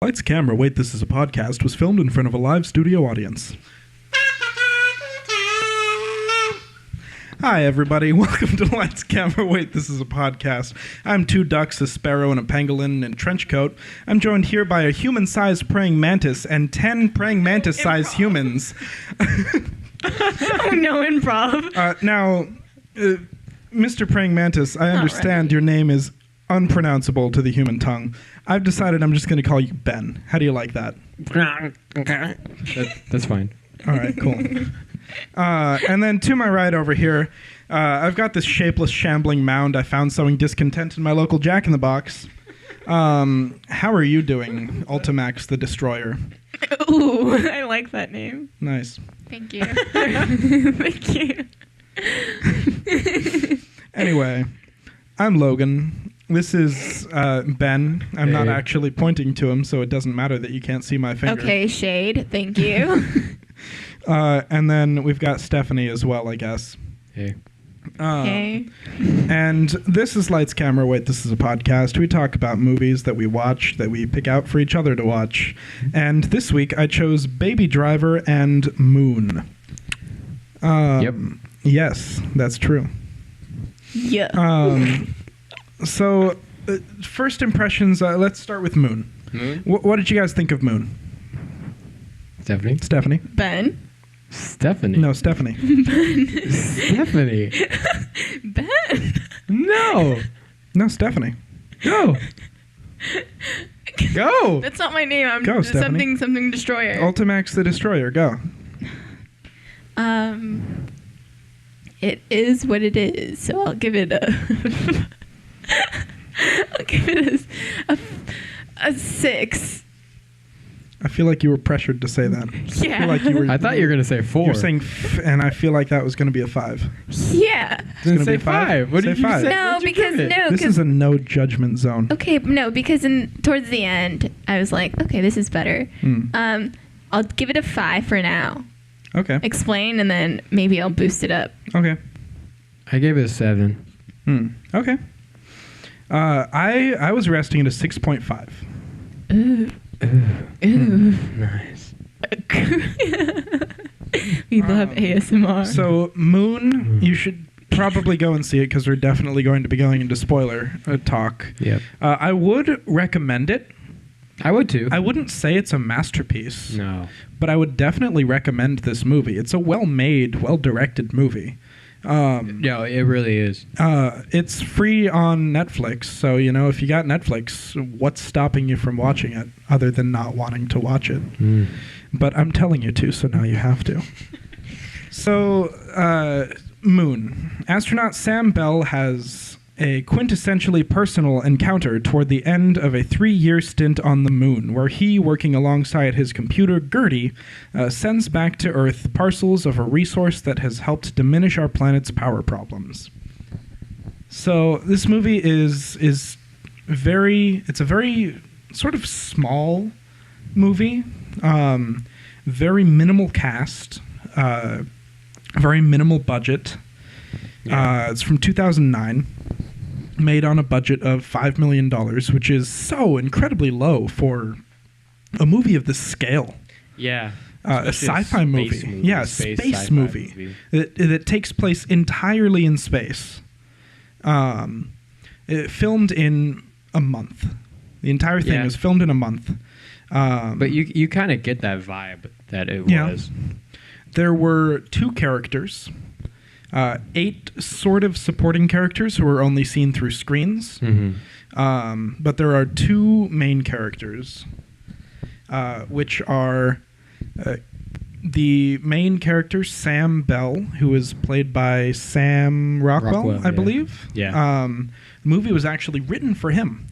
Lights, camera, wait, this is a podcast was filmed in front of a live studio audience. Hi, everybody. Welcome to Lights, Camera, Wait, This is a Podcast. I'm two ducks, a sparrow, and a pangolin in a trench coat. I'm joined here by a human-sized praying mantis and 10 praying mantis-sized humans. Oh, no, improv. Now, Mr. Praying Mantis, I understand your name is unpronounceable to the human tongue. I've decided I'm just going to call you Ben. How do you like that? That's fine. All right, cool. And then to my right over here, I've got this shapeless, shambling mound I found sowing discontent in my local Jack-in-the-Box. How are you doing, Ultimax the Destroyer? Ooh, I like that name. Nice. Thank you. Thank you. Anyway, I'm Logan. This is Ben. I'm not actually pointing to him, so it doesn't matter that you can't see my finger. Okay, shade. Thank you. And then we've got Stephanie as well, I guess. Hey. Okay. And this is Lights, Camera, Wait, This is a Podcast. We talk about movies that we watch, that we pick out for each other to watch. And this week I chose Baby Driver and Moon. Yep. Yes, that's true. Yeah. So, first impressions, let's start with Moon. Moon? What did you guys think of Moon? Stephanie? Stephanie? Ben. Stephanie? No, Stephanie. Stephanie? Ben. No! No, Stephanie. Go! Go! That's not my name. I'm Go, Stephanie. something destroyer. Ultimax the Destroyer, go. It is what it is. So I'll give it a. I'll give it a 6. I feel like you were pressured to say that. Yeah. I feel like you were. I thought you were going to say 4. You're saying and I feel like that was going to be a 5. Yeah. Then gonna say be 5? 5. What Say did you 5. say? No, What'd you because give it? no. This is a no judgment zone. Okay, no, because towards the end, I was like, okay, this is better. I'll give it a 5 for now. Okay. Explain, and then maybe I'll boost it up. Okay. I gave it a 7. Okay. I was resting at a 6.5. Ooh. Ooh. Nice. We love ASMR. So Moon, you should probably go and see it because we're definitely going to be going into spoiler talk. Yep. I would recommend it. I would too. I wouldn't say it's a masterpiece. No. But I would definitely recommend this movie. It's a well-made, well-directed movie. Yeah, it really is. It's free on Netflix, so, if you got Netflix, what's stopping you from watching it other than not wanting to watch it? But I'm telling you to, so now you have to. So, Moon. Astronaut Sam Bell has a quintessentially personal encounter toward the end of a 3-year stint on the moon, where he, working alongside his computer, Gertie, sends back to Earth parcels of a resource that has helped diminish our planet's power problems. So this movie is a very sort of small movie, very minimal cast, very minimal budget. Yeah. It's from 2009. Made on a budget of $5 million, which is so incredibly low for a movie of this scale. Yeah. A sci-fi movie. Yeah, a space movie. That takes place entirely in space. It filmed in a month. The entire thing was filmed in a month. But you kind of get that vibe that it was. There were 2 characters. 8 sort of supporting characters who are only seen through screens. But there are 2 main characters, which are the main character, Sam Bell, who is played by Sam Rockwell, I believe. Yeah. The movie was actually written for him.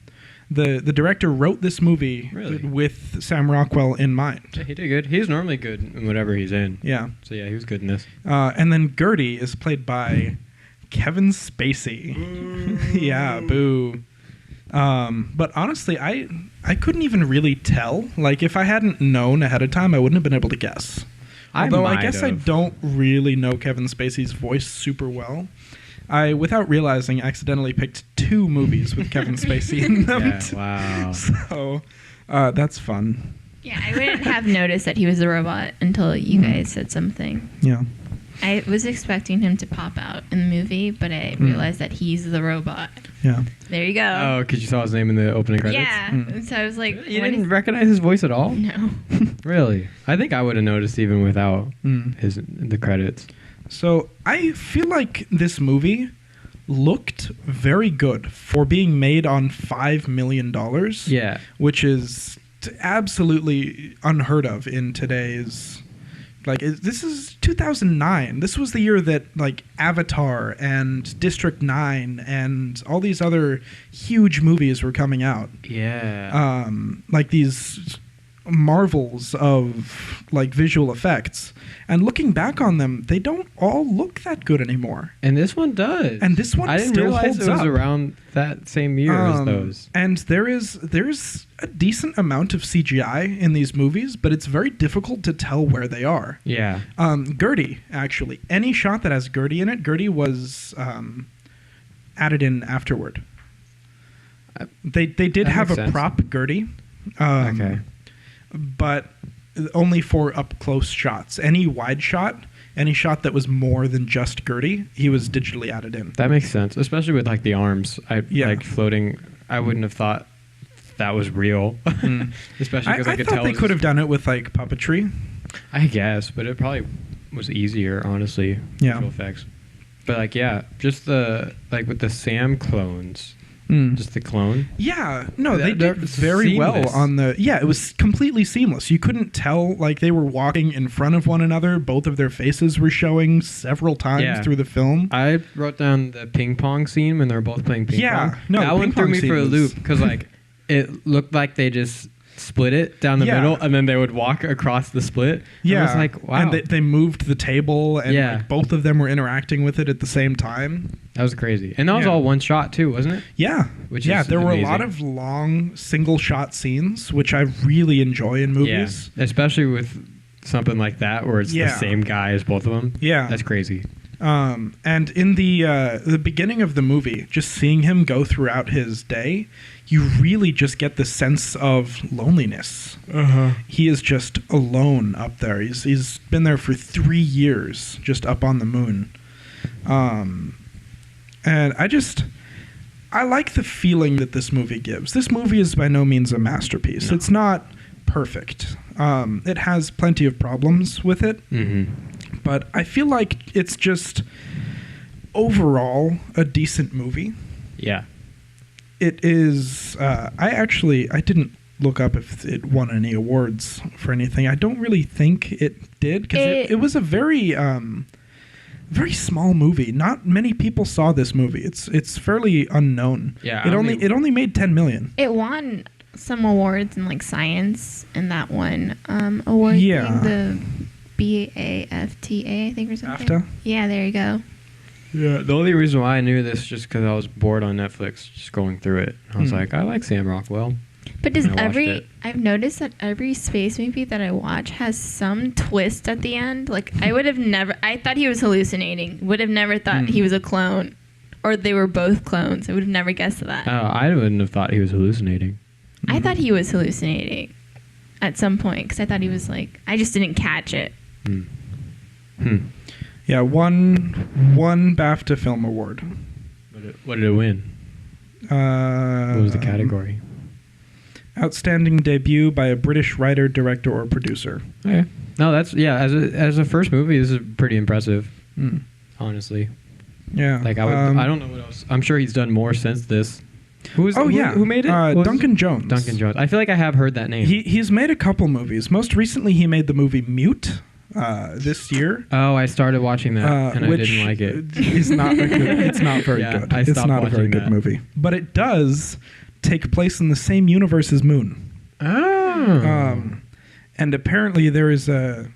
The director wrote this movie with Sam Rockwell in mind. Yeah, he did good. He's normally good in whatever he's in. Yeah. So yeah, he was good in this. And then Gertie is played by Kevin Spacey. Yeah, boo. But honestly, I couldn't even really tell. Like, if I hadn't known ahead of time, I wouldn't have been able to guess. Although I guess I don't really know Kevin Spacey's voice super well. I, without realizing, accidentally picked 2 movies with Kevin Spacey in them. Yeah, wow. So, That's fun. Yeah, I wouldn't have noticed that he was a robot until you guys said something. Yeah. I was expecting him to pop out in the movie, but I realized that he's the robot. Yeah. There you go. Oh, because you saw his name in the opening credits? Yeah. So I was like, You didn't recognize his voice at all? No. Really? I think I would have noticed even without the credits. So I feel like this movie looked very good for being made on $5 million. Yeah. Which is absolutely unheard of in today's... this is 2009. This was the year that, Avatar and District 9 and all these other huge movies were coming out. Yeah. These marvels of, visual effects. And looking back on them, they don't all look that good anymore. And this one does. And this one I didn't still realize holds it was up. around that same year as those. And there's a decent amount of CGI in these movies, but it's very difficult to tell where they are. Yeah. Gertie, actually. Any shot that has Gertie in it, Gertie was added in afterward. They did That have makes a sense. prop Gertie. Okay. But only for up-close shots. Any wide shot, any shot that was more than just Gertie, he was digitally added in. That makes sense, especially with the arms. Yeah. Floating. I wouldn't have thought that was real, especially because I could thought tell. they could have done it with puppetry. I guess, but it probably was easier, honestly. Yeah. Visual effects. But just the with the Sam clones, just the clone. Yeah, no, they They're did very well seamless. on the... Yeah, it was completely seamless. You couldn't tell, they were walking in front of one another. Both of their faces were showing several times through the film. I wrote down the ping pong scene when they were both playing ping pong. No, that the one ping threw pong me scene for a was- loop because it looked like they just split it down the Yeah. middle and then they would walk across the split. Yeah. I was like, wow. And they moved the table, and Yeah. both of them were interacting with it at the same time. That was crazy. And that was Yeah. all one shot too, wasn't it? Yeah. Which yeah, is there were a amazing. lot of long single-shot scenes, which I really enjoy in movies. Yeah. Especially with something like that where it's the Yeah. same guy as both of them. Yeah. That's crazy. And in the beginning of the movie, just seeing him go throughout his day, you really just get the sense of loneliness. He is just alone up there. He's been there for 3 years, just up on the moon. And I like the feeling that this movie gives. This movie is by no means a masterpiece. No. It's not perfect. It has plenty of problems with it. Mm-hmm. But I feel like it's just overall a decent movie. Yeah. It is. I didn't look up if it won any awards for anything. I don't really think it did because it was a very very small movie. Not many people saw this movie. It's fairly unknown. Yeah, It only made 10 million. It won some awards in science in that one award. Yeah. The BAFTA, I think, or something. BAFTA? Yeah, there you go. Yeah. The only reason why I knew this just because I was bored on Netflix, just going through it. I was like, I like Sam Rockwell. But does And I watched it. I've noticed that every space movie that I watch has some twist at the end. I thought he was hallucinating. Would have never thought he was a clone. Or they were both clones. I would have never guessed that. Oh, I wouldn't have thought he was hallucinating. I thought he was hallucinating at some point because I thought he was I just didn't catch it. Yeah, one BAFTA Film Award. What did it win? What was the category? Outstanding debut by a British writer, director, or producer. Okay. No, that's as a first movie, this is pretty impressive. Honestly, Yeah. I don't know what else. I'm sure he's done more since this. Who made it? What was Duncan Jones. Duncan Jones. I feel like I have heard that name. He's made a couple movies. Most recently, he made the movie Mute this year. Oh, I started watching that and I which didn't like it. Is not a good, it's not very Yeah, good. I It's stopped not a very watching good that. movie. But it does take place in the same universe as Moon. Oh. And apparently there is a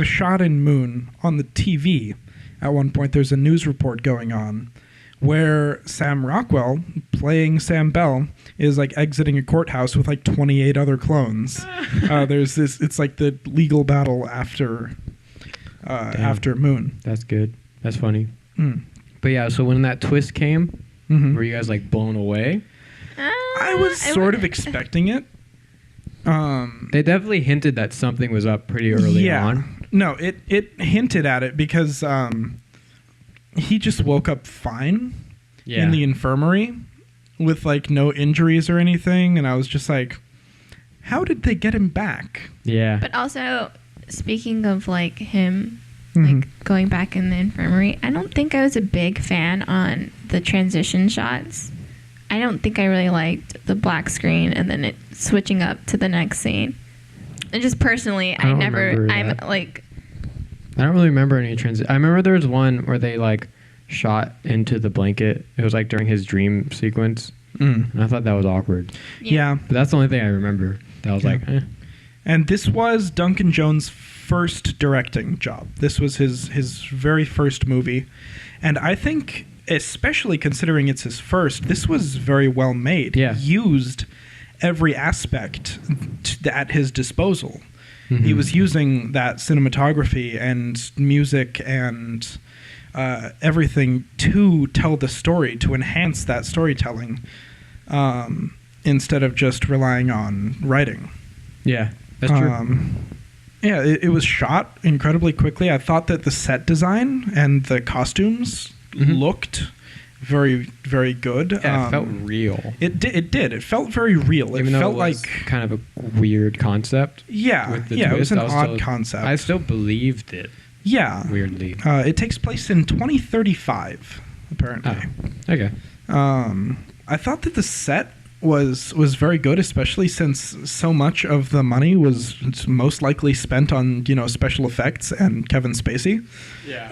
shot in Moon on the TV. At one point, there's a news report going on where Sam Rockwell, playing Sam Bell, is exiting a courthouse with 28 other clones. There's this. It's the legal battle after Moon. That's good. That's funny. Mm. But yeah, so when that twist came, Mhm. were you guys blown away? I was sort of expecting it. They definitely hinted that something was up pretty early on. No, it hinted at it because he just woke up fine in the infirmary with like no injuries or anything, and I was just like, how did they get him back? Yeah. But also, speaking of like him like going back in the infirmary, I don't think I was a big fan on the transition shots. I don't think I really liked the black screen and then it switching up to the next scene. And just personally, I don't really remember any transition. I remember there was one where they like shot into the blanket. It was like during his dream sequence. And I thought that was awkward. Yeah. But that's the only thing I remember. That was like, eh. And this was Duncan Jones' first directing job. This was his very first movie. And I think, especially considering it's his first, this was very well made. Yeah. He used every aspect at his disposal. He was using that cinematography and music and everything to tell the story, to enhance that storytelling, instead of just relying on writing. Yeah, that's true. Yeah, it was shot incredibly quickly. I thought that the set design and the costumes looked very, very good. Yeah, it felt real. It did. It felt very real. Even it though felt it was like kind of a weird concept. Yeah, with the yeah, twist, it was an odd concept. I still believed it. Yeah, weirdly. It takes place in 2035, apparently. Oh, okay. I thought that the set was very good, especially since so much of the money was most likely spent on special effects and Kevin Spacey. Yeah.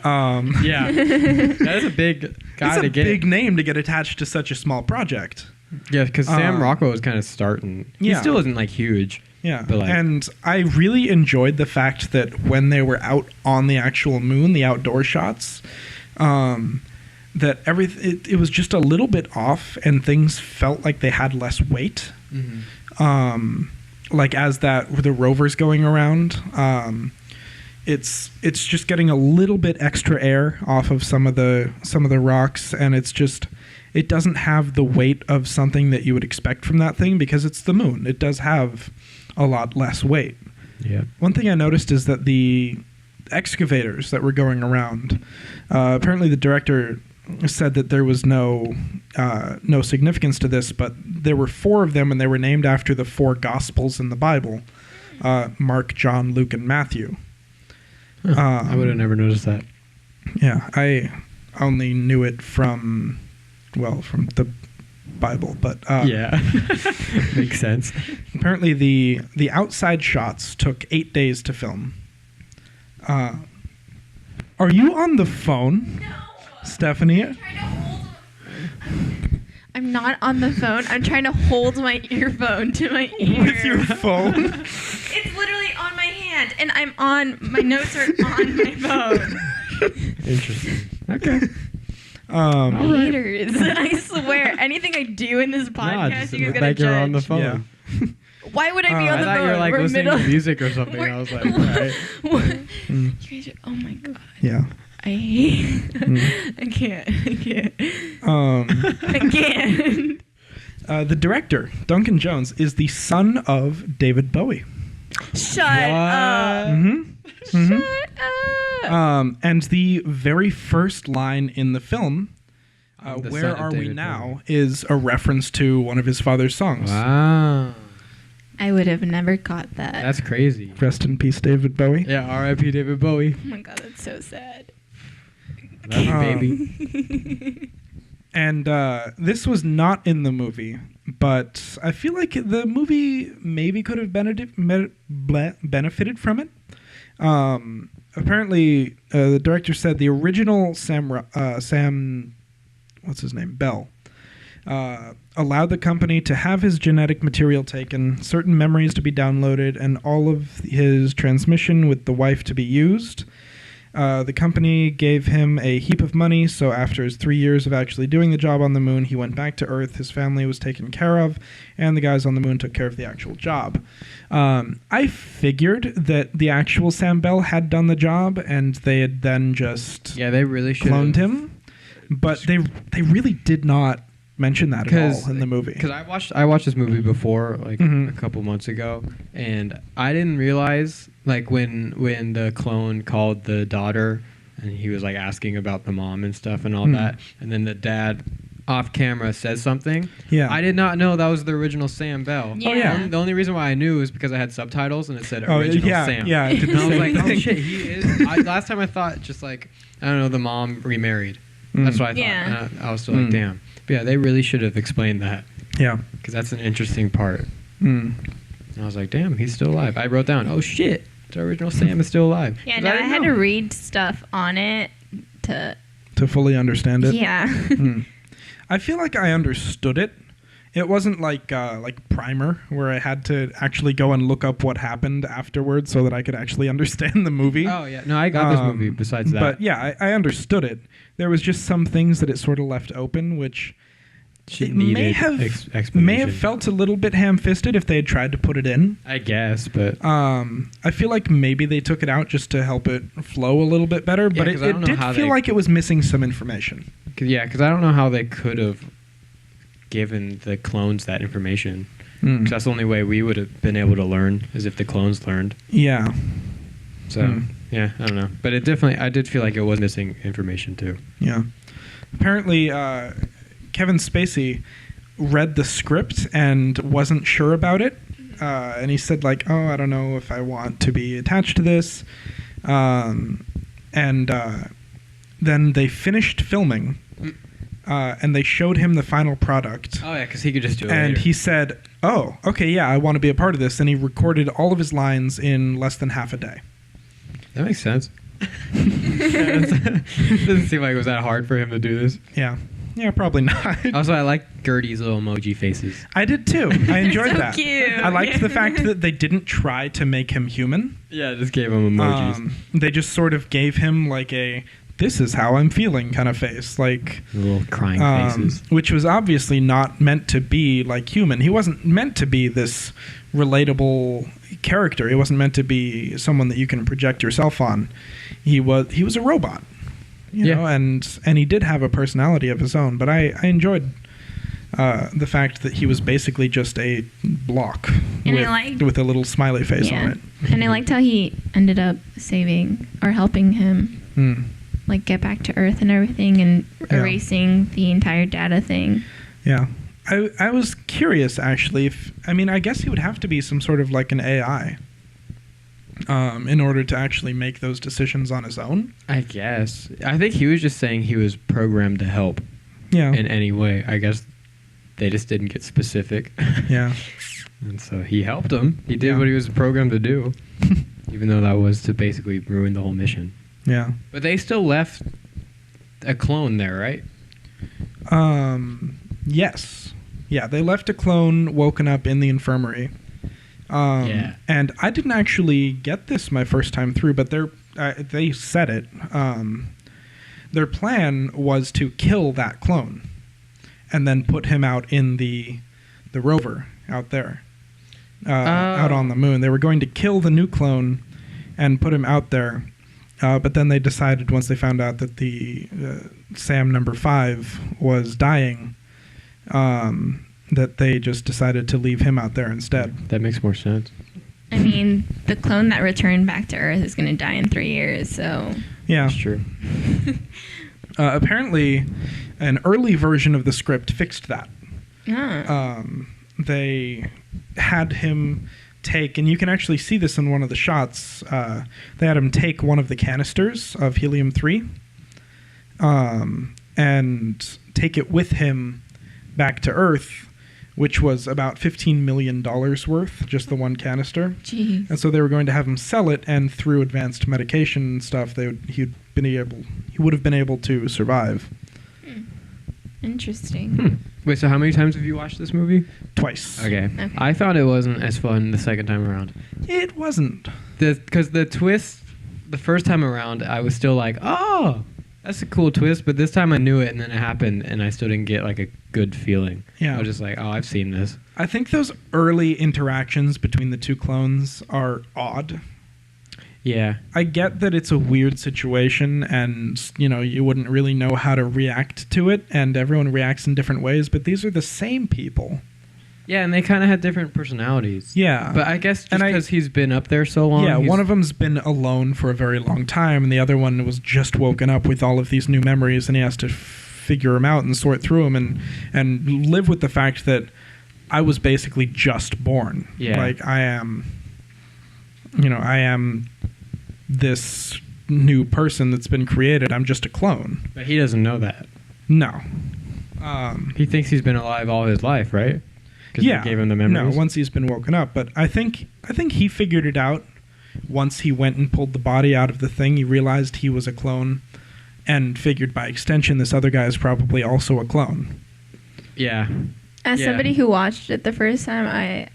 Yeah. That is a big guy to get. It's a big name to get attached to such a small project. Yeah, because Sam Rockwell was kind of starting. He still isn't like huge. Yeah, but and I really enjoyed the fact that when they were out on the actual moon, the outdoor shots, that it was just a little bit off, and things felt like they had less weight. Like as the rover's going around, it's just getting a little bit extra air off of some of the rocks, and it doesn't have the weight of something that you would expect from that thing because it's the moon. It does have a lot less weight. Yeah. One thing I noticed is that the excavators that were going around, apparently the director said that there was no significance to this, but there were 4 of them, and they were named after the 4 Gospels in the Bible: Mark, John, Luke, and Matthew. I would have never noticed that. Yeah, I only knew it from the Bible, but yeah, makes sense. Apparently, the outside shots took 8 days to film. Are you on the phone? No. Stephanie? I'm not on the phone. I'm trying to hold my earphone to my ear. With your phone? It's literally on my hand, and my notes are on my phone. Interesting. Okay. Haters. I swear, anything I do in this podcast, you're gonna judge. You're on the phone. Yeah. Why would I be on the phone? I thought you were like We're listening to music or something. I was like, all right. You guys are, oh my god. Yeah. I hate. I can't. I can't. The director, Duncan Jones, is the son of David Bowie. Shut up. Shut up. And the very first line in the film, "Where Are We Now?" is a reference to one of his father's songs. Wow. I would have never caught that. That's crazy. Rest in peace, David Bowie. Yeah, R.I.P. David Bowie. Oh my god, that's so sad. Love you, baby. And this was not in the movie, but I feel like the movie maybe could have benefited from it. Apparently, the director said the original Sam, what's his name, Bell, allowed the company to have his genetic material taken, certain memories to be downloaded, and all of his transmission with the wife to be used. The company gave him a heap of money, so after his 3 years of actually doing the job on the moon, he went back to Earth, his family was taken care of, and the guys on the moon took care of the actual job. I figured that the actual Sam Bell had done the job, and they had then just they really cloned him, but they really did not mention that at all in the movie. Because I watched this movie before, like a couple months ago, and I didn't realize like when the clone called the daughter and he was like asking about the mom and stuff and all that, and then the dad off camera says something. Yeah. I did not know that was the original Sam Bell. Yeah. Oh, yeah. The only reason why I knew is because I had subtitles and it said original Sam. Yeah, I did the And I was same like, oh thing. shit, he is. Last time I thought just like, I don't know, the mom remarried. That's what I thought. Yeah. And I was still like, damn. But yeah, they really should have explained that. Yeah. Because that's an interesting part. Mm. And I was like, damn, he's still alive. I wrote down, oh shit, the original Sam is still alive. Yeah, 'Cause no, I didn't had know. to read stuff on it to. To fully understand it. Yeah. I feel like I understood it. It wasn't like Primer, where I had to actually go and look up what happened afterwards so that I could actually understand the movie. Oh yeah, no, I got this movie. Besides that, But yeah, I understood it. There was just some things that it sort of left open, which it may have explanation. felt a little bit ham-fisted if they had tried to put it in. I guess, but I feel like maybe they took it out just to help it flow a little bit better, but 'cause I it don't know did how feel they- like it was missing some information. because I don't know how they could have given the clones that information. Mm. 'Cause that's the only way we would have been able to learn is if the clones learned. Yeah. So yeah, I don't know, but I did feel like it was missing information too. Yeah. Apparently, Kevin Spacey read the script and wasn't sure about it. And he said, like, oh, I don't know if I want to be attached to this. Then they finished filming. And they showed him the final product. Oh yeah, because he could just do it. And later. he said, oh, okay, yeah, I want to be a part of this. And he recorded all of his lines in less than half a day. That makes sense. Doesn't seem like it was that hard for him to do this. Yeah. Yeah, probably not. Also, I like Gertie's little emoji faces. I did too. I enjoyed So that. cute. I liked the fact that they didn't try to make him human. Yeah, just gave him emojis. They just sort of gave him like a "this is how I'm feeling" kind of face, like Little crying faces. which was obviously not meant to be like human. He wasn't meant to be this relatable character. He wasn't meant to be someone that you can project yourself on. He was a robot. You know, and he did have a personality of his own, but I enjoyed the fact that he was basically just a block And with a little smiley face on it. And I liked how he ended up saving or helping him like get back to Earth and everything and erasing the entire data thing. Yeah. I was curious actually I guess he would have to be some sort of like an AI. In order to actually make those decisions on his own. I guess. I think he was just saying he was programmed to help Yeah. in any way. I guess they just didn't get specific. Yeah. And so he helped him. He did Yeah. what he was programmed to do, even though that was to basically ruin the whole mission. Yeah. But they still left a clone there, right? Yes. Yeah, they left a clone woken up in the infirmary. Yeah. And I didn't actually get this my first time through, but they said it. Their plan was to kill that clone and then put him out in the rover out there, out on the moon. They were going to kill the new clone and put him out there, but then they decided once they found out that the Sam number 5 was dying, that they just decided to leave him out there instead. That makes more sense. I mean, the clone that returned back to Earth is going to die in 3 years, so. Yeah. That's true. Apparently, an early version of the script fixed that. They had him take, and you can actually see this in one of the shots, they had him take one of the canisters of helium-3 and take it with him back to Earth, which was about $15 million worth, just the one canister. Jeez. And so they were going to have him sell it, and through advanced medication and stuff, he would have been able to survive. Interesting. Wait, so how many times have you watched this movie? Twice. Okay. I thought it wasn't as fun the second time around. It wasn't. Because the twist, the first time around, I was still like, oh, that's a cool twist. But this time I knew it, and then it happened, and I still didn't get like a good feeling. Yeah. I was just like, oh, I've seen this. I think those early interactions between the two clones are odd. Yeah. I get that it's a weird situation and, you wouldn't really know how to react to it, and everyone reacts in different ways, but these are the same people. Yeah, and they kind of had different personalities. Yeah. But I guess just because he's been up there so long. Yeah, one of them's been alone for a very long time, and the other one was just woken up with all of these new memories, and he has to figure them out and sort through them and live with the fact that I was basically just born. Yeah. Like, I am this new person that's been created. I'm just a clone. But he doesn't know that. No. He thinks he's been alive all his life, right? Because Yeah. they gave him the memories. No, once he's been woken up. But I think he figured it out once he went and pulled the body out of the thing. He realized he was a clone and figured by extension this other guy is probably also a clone. Yeah. As Yeah. somebody who watched it the first time,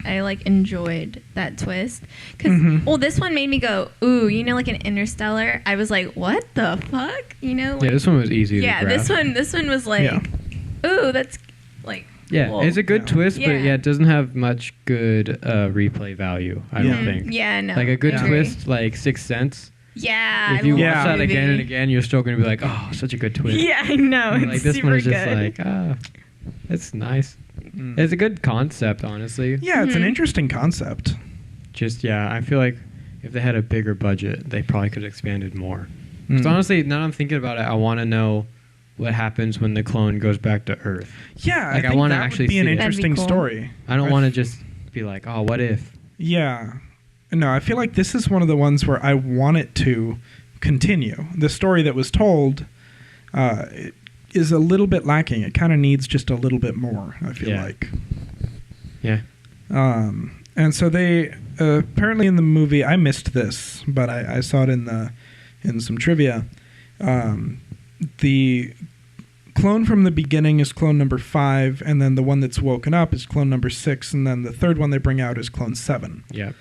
I like enjoyed that twist. Because, well, this one made me go, ooh, like an Interstellar. I was like, what the fuck? Like, Yeah, this one was easy to yeah, grasp. this one was like, Yeah. ooh, that's like, Yeah, cool. it's a good twist, but Yeah. it doesn't have much good replay value, I Yeah. don't think. Yeah, no. Like a good I agree. twist, like Sixth Sense. Yeah, If you I watch love that movie. again and again, you're still going to be like, oh, such a good twist. Yeah, I know. Like It's this super one is just good. like, it's nice. It's a good concept, honestly. Yeah, it's an interesting concept. Just, yeah, I feel like if they had a bigger budget, they probably could have expanded more. Mm. So honestly, now that I'm thinking about it, I want to know what happens when the clone goes back to Earth. Yeah, Like, I I think wanna that actually would be an see it. That'd be interesting cool. story. I don't want to just be like, oh, what if? Yeah. No, I feel like this is one of the ones where I want it to continue. The story that was told is a little bit lacking. It kind of needs just a little bit more, I feel like. Yeah. And so they apparently in the movie, I missed this, but I saw it in some trivia. The clone from the beginning is clone number 5, and then the one that's woken up is clone number 6, and then the third one they bring out is clone 7. Yeah.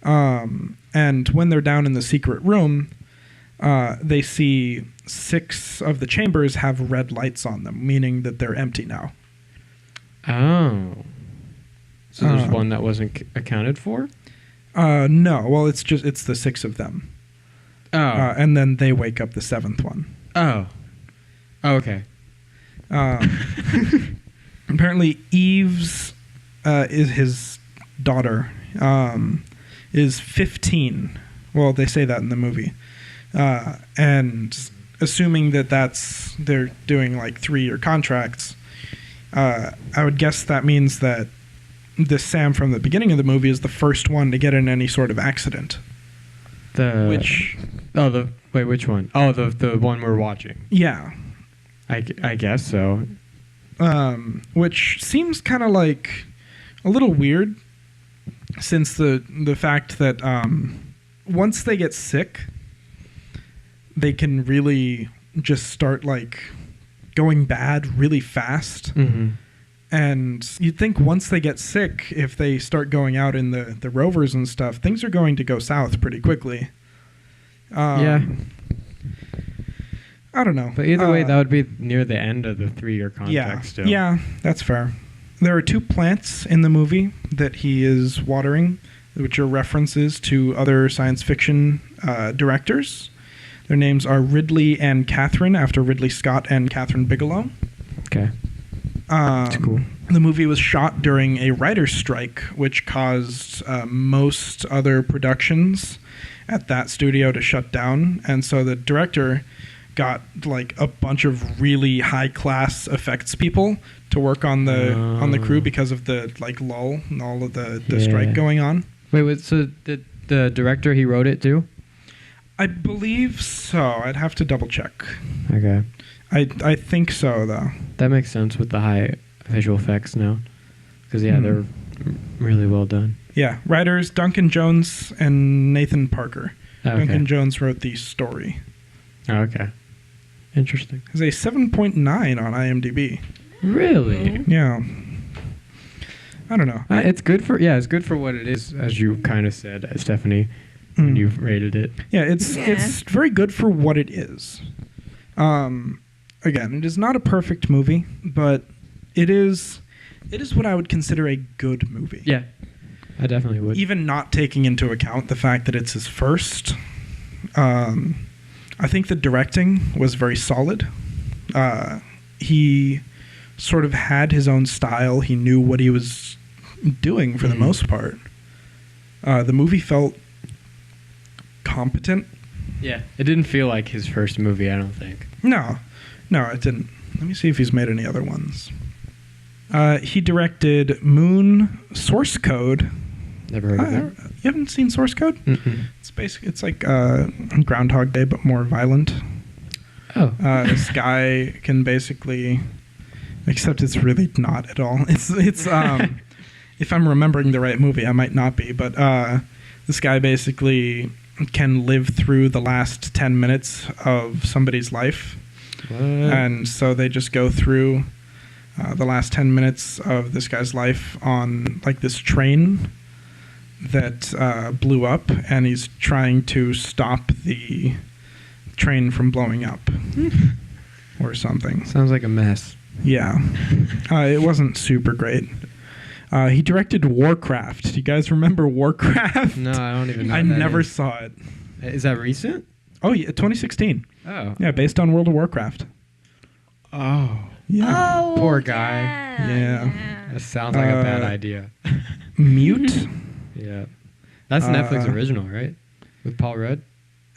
And when they're down in the secret room, they see 6 of the chambers have red lights on them, meaning that they're empty now. Oh. So there's one that wasn't accounted for? No, well, it's the 6 of them. Oh. And then they wake up the 7th one. Oh, okay. Apparently, Eve's is his daughter. Is 15. Well, they say that in the movie. And assuming that they're doing like 3-year contracts, I would guess that means that this Sam from the beginning of the movie is the first one to get in any sort of accident. Which which one? Oh, the one we're watching. Yeah. I guess so. Which seems kind of like a little weird, since the fact that once they get sick, they can really just start like going bad really fast. Mm-hmm. And you'd think once they get sick, if they start going out in the rovers and stuff, things are going to go south pretty quickly. Yeah. I don't know. But either way, that would be near the end of the 3-year contract yeah, still. Yeah, that's fair. There are 2 plants in the movie that he is watering, which are references to other science fiction directors. Their names are Ridley and Catherine, after Ridley Scott and Catherine Bigelow. Okay. That's cool. The movie was shot during a writer's strike, which caused most other productions at that studio to shut down. And so the director got like a bunch of really high-class effects people to work on the crew because of the like lull and all of the strike going on. Wait, so the director, he wrote it too? I believe so. I'd have to double check. Okay. I think so, though. That makes sense with the high visual effects now. Because, yeah, they're really well done. Yeah. Writers Duncan Jones and Nathan Parker. Okay. Duncan Jones wrote the story. Oh, okay. Interesting. It's a 7.9 on IMDb. Really? Yeah. I don't know. It's good for what it is, as you kind of said, Stephanie, when you've rated it. Yeah, it's very good for what it is. Again, it is not a perfect movie, but it is what I would consider a good movie. Yeah, I definitely would. Even not taking into account the fact that it's his first. I think the directing was very solid. He sort of had his own style. He knew what he was doing for the most part. The movie felt competent. Yeah, it didn't feel like his first movie, I don't think. No, it didn't. Let me see if he's made any other ones. He directed Moon, Source Code. Never heard of it. You haven't seen Source Code? Mm-mm. It's like Groundhog Day, but more violent. Oh. This guy can basically, except it's really not at all. It's if I'm remembering the right movie, I might not be, but this guy basically can live through the last 10 minutes of somebody's life. What? And so they just go through the last 10 minutes of this guy's life on like this train that blew up, and he's trying to stop the train from blowing up or something. Sounds like a mess. Yeah. It wasn't super great. He directed Warcraft. Do you guys remember Warcraft? No, I don't even know. I what that never is. saw it. Is that recent? Oh, yeah, 2016. Oh. Yeah, based on World of Warcraft. Oh. Yeah. Oh, Poor guy. Yeah. That sounds like a bad idea. Mute. Yeah. That's a Netflix original, right? With Paul Rudd?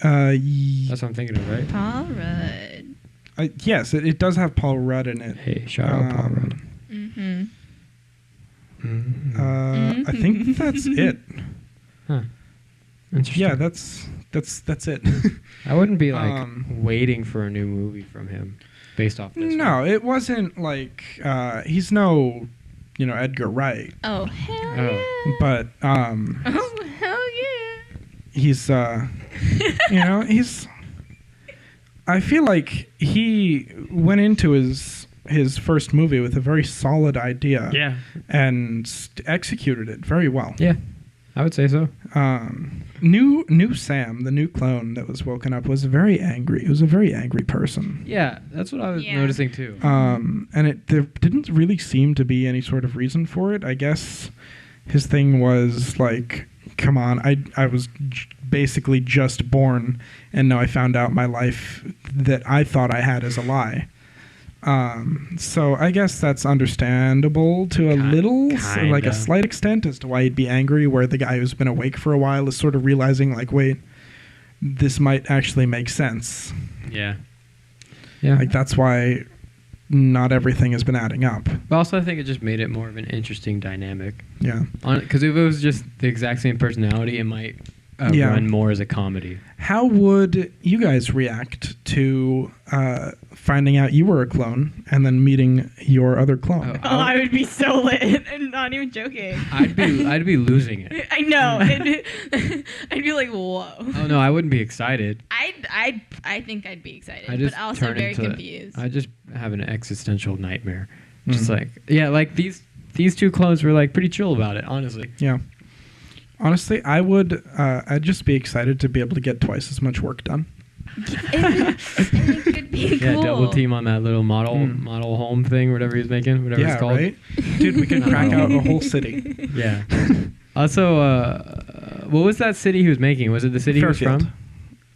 That's what I'm thinking of, right? Paul Rudd. Yes, it does have Paul Rudd in it. Hey, shout out Paul Rudd. Mm-hmm. Mm-hmm. I think that's it. Huh. Interesting. Yeah, that's it. I wouldn't be like waiting for a new movie from him based off this. No, one. it wasn't like he's no, Edgar Wright, Oh, hell Oh. yeah. but Oh, hell yeah. he's he's. I feel like he went into his first movie with a very solid idea. Yeah. And executed it very well. Yeah. I would say so. New Sam, the new clone that was woken up, was very angry. He was a very angry person. Yeah, that's what I was Yeah. noticing too. And there didn't really seem to be any sort of reason for it. I guess his thing was like, come on, I was basically just born, and now I found out my life that I thought I had is a lie. So I guess that's understandable to a like a slight extent as to why he'd be angry, where the guy who's been awake for a while is sort of realizing like, wait, this might actually make sense. Yeah. Yeah. Like that's why not everything has been adding up. But also, I think it just made it more of an interesting dynamic. Yeah. Because if it was just the exact same personality, it might run more as a comedy. How would you guys react to finding out you were a clone and then meeting your other clone? Oh, I would be so lit. I'm not even joking. I'd be losing it. I know. I'd be like, whoa. Oh no, I wouldn't be excited. I think I'd be excited, I just but also turn very into, confused. I just have an existential nightmare. Just like these two clones were like pretty chill about it, honestly. Yeah. Honestly, I'd just be excited to be able to get twice as much work done. It could be cool. Yeah, double team on that little model home thing, whatever he's making, whatever it's called. Right? Dude, we could crack out a whole city. Yeah. Also, what was that city he was making? Was it the city Fairfield. he was from?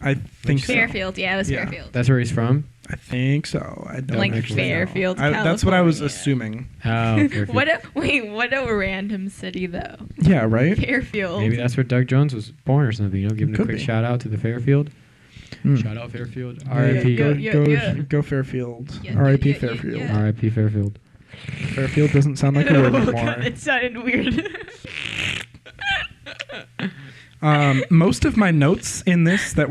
I think so. Fairfield, yeah, it was Yeah. Fairfield. That's where he's from? I think so. I don't Like actually know. Fairfield, That's what I was California. assuming. Oh, Fairfield. What a random city though. Yeah, right? Fairfield. Maybe that's where Doug Jones was born or something. Give him a Could quick be. shout out to the Fairfield. Mm. Shout out Fairfield. Yeah, R.I.P. Go Fairfield. Yeah, R.I.P. yeah, yeah, Fairfield. yeah. R.I.P. Fairfield. Fairfield doesn't sound like a word Oh, anymore. God, it sounded weird. Most of my notes in this that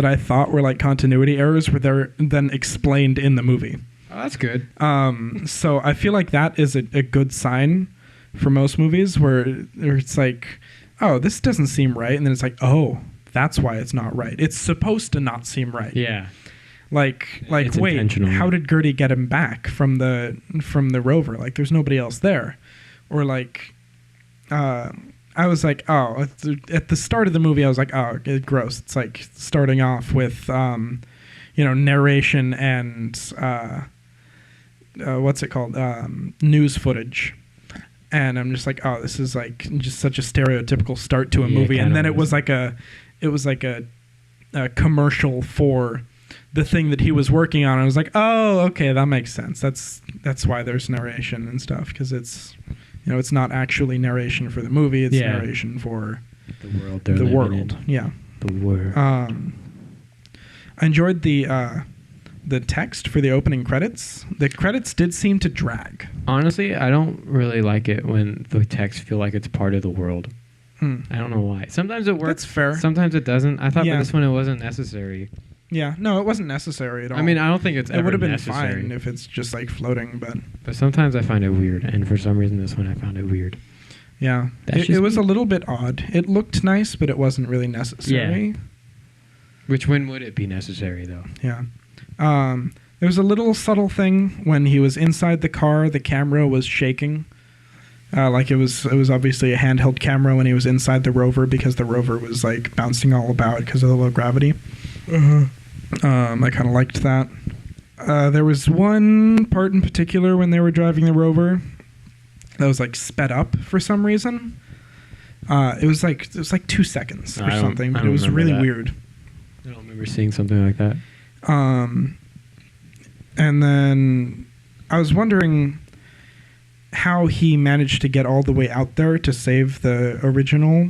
I thought were like continuity errors were there then explained in the movie. Oh, that's good. So I feel like that is a good sign for most movies where it's like, oh, this doesn't seem right, and then it's like, oh, that's why it's not right. It's supposed to not seem right. Yeah. Like It's wait, intentional. how did Gertie get him back from the rover? Like there's nobody else there. Or like I was like, oh, at the start of the movie I was like, oh, gross. It's like starting off with narration and what's it called? News footage. And I'm just like, oh, this is like just such a stereotypical start to a Yeah, movie. And kinda then it was. was like a commercial for the thing that he was working on. I was like, oh, okay, that makes sense. That's why there's narration and stuff, because it's, you know, it's not actually narration for the movie. It's narration for the world. The world. Yeah. The world. I enjoyed the text for the opening credits. The credits did seem to drag. Honestly, I don't really like it when the text feel like it's part of the world. I don't know why. Sometimes it works. That's fair. Sometimes it doesn't. I thought for this one it wasn't necessary. Yeah, no, it wasn't necessary at all. I mean, I don't think it's ever It would have been necessary. fine if it's just like floating, but sometimes I find it weird, and for some reason this one I found it weird. Yeah, it was a little bit odd. It looked nice, but it wasn't really necessary. Yeah. When would it be necessary, though? Yeah. There was a little subtle thing when he was inside the car, the camera was shaking. Like it was obviously a handheld camera when he was inside the rover, because the rover was like bouncing all about because of the low gravity. I kind of liked that. There was one part in particular when they were driving the rover that was like sped up for some reason. It was like 2 seconds or something, but it was really weird. I don't remember seeing something like that. And then I was wondering how he managed to get all the way out there to save the original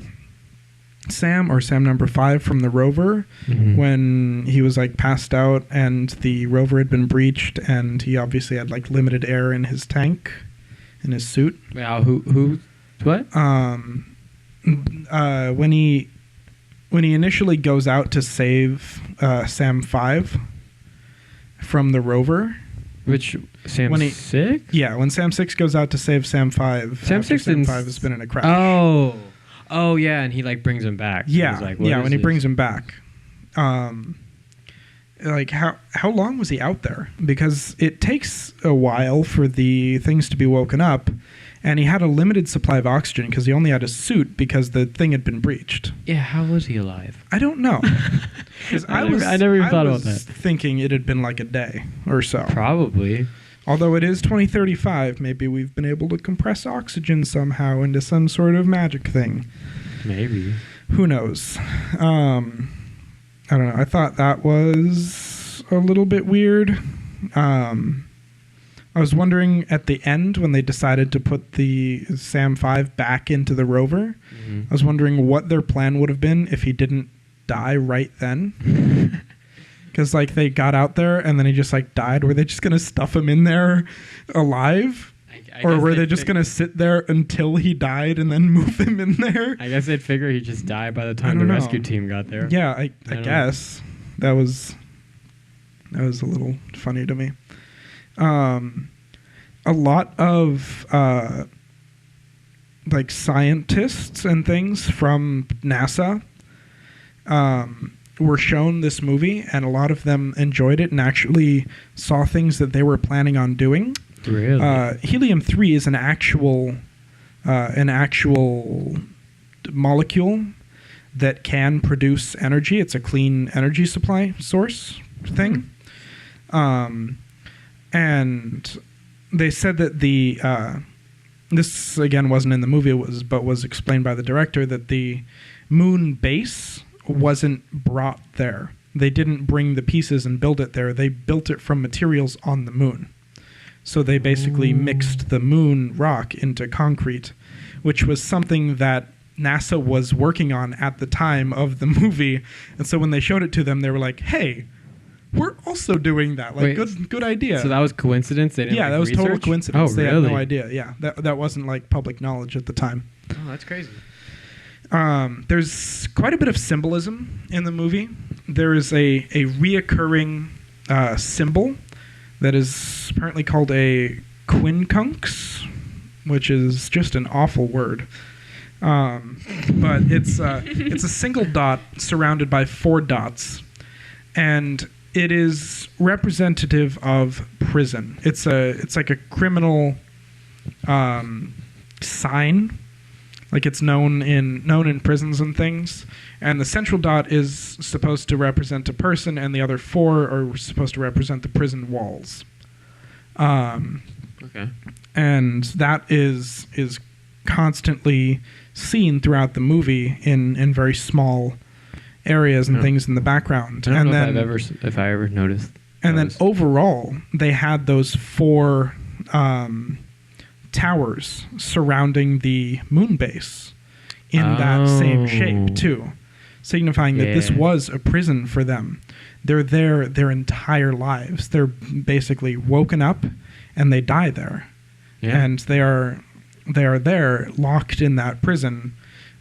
Sam, or Sam number 5, from the rover, when he was like passed out and the rover had been breached, and he obviously had like limited air in his tank, in his suit. Wow, what? When he initially goes out to save Sam 5 from the rover. Which Sam 6? Yeah, when Sam 6 goes out to save Sam 5. Sam 6 Sam 5 has been in a crash. Oh yeah, and he like brings him back. Yeah, like, when he brings him back. Like how long was he out there? Because it takes a while for the things to be woken up, and he had a limited supply of oxygen because he only had a suit because the thing had been breached. Yeah, how was he alive? I don't know. I never even thought about that. Thinking it had been like a day or so. Probably. Although it is 2035, maybe we've been able to compress oxygen somehow into some sort of magic thing. Maybe. Who knows? I don't know. I thought that was a little bit weird. I was wondering at the end when they decided to put the Sam 5 back into the rover, I was wondering what their plan would have been if he didn't die right then. Because like they got out there and then he just like died. Were they just going to stuff him in there alive? Or were they just going to sit there until he died and then move him in there? I guess they'd figure he'd just die by the time the rescue team got there. Yeah, I guess. That was a little funny to me. A lot of like scientists and things from NASA were shown this movie, and a lot of them enjoyed it and actually saw things that they were planning on doing. Really? Helium-3 is an actual molecule that can produce energy. It's a clean energy supply source thing. And they said that this again wasn't in the movie, but was explained by the director, that the moon base wasn't brought there. They didn't bring the pieces and build it there. They built it from materials on the moon. So they basically mixed the moon rock into concrete, which was something that NASA was working on at the time of the movie. And so when they showed it to them, they were like, hey, we're also doing that. Like, good idea. So that was coincidence? They didn't that was total coincidence. Oh, they really? had no idea. Yeah, that wasn't like public knowledge at the time. Oh, that's crazy. There's quite a bit of symbolism in the movie. There is a reoccurring symbol that is apparently called a quincunx, which is just an awful word. But it's a single dot surrounded by 4 dots, and it is representative of prison. It's like a criminal sign. Like it's known in prisons and things. And the central dot is supposed to represent a person, and the other 4 are supposed to represent the prison walls. Okay. And that is constantly seen throughout the movie in very small areas and things in the background. I don't and know then if I ever noticed. and then those. overall, they had those 4 towers surrounding the moon base in that same shape too, signifying that this was a prison for them. They're there their entire lives. They're basically woken up and they die there. Yeah. And they are there locked in that prison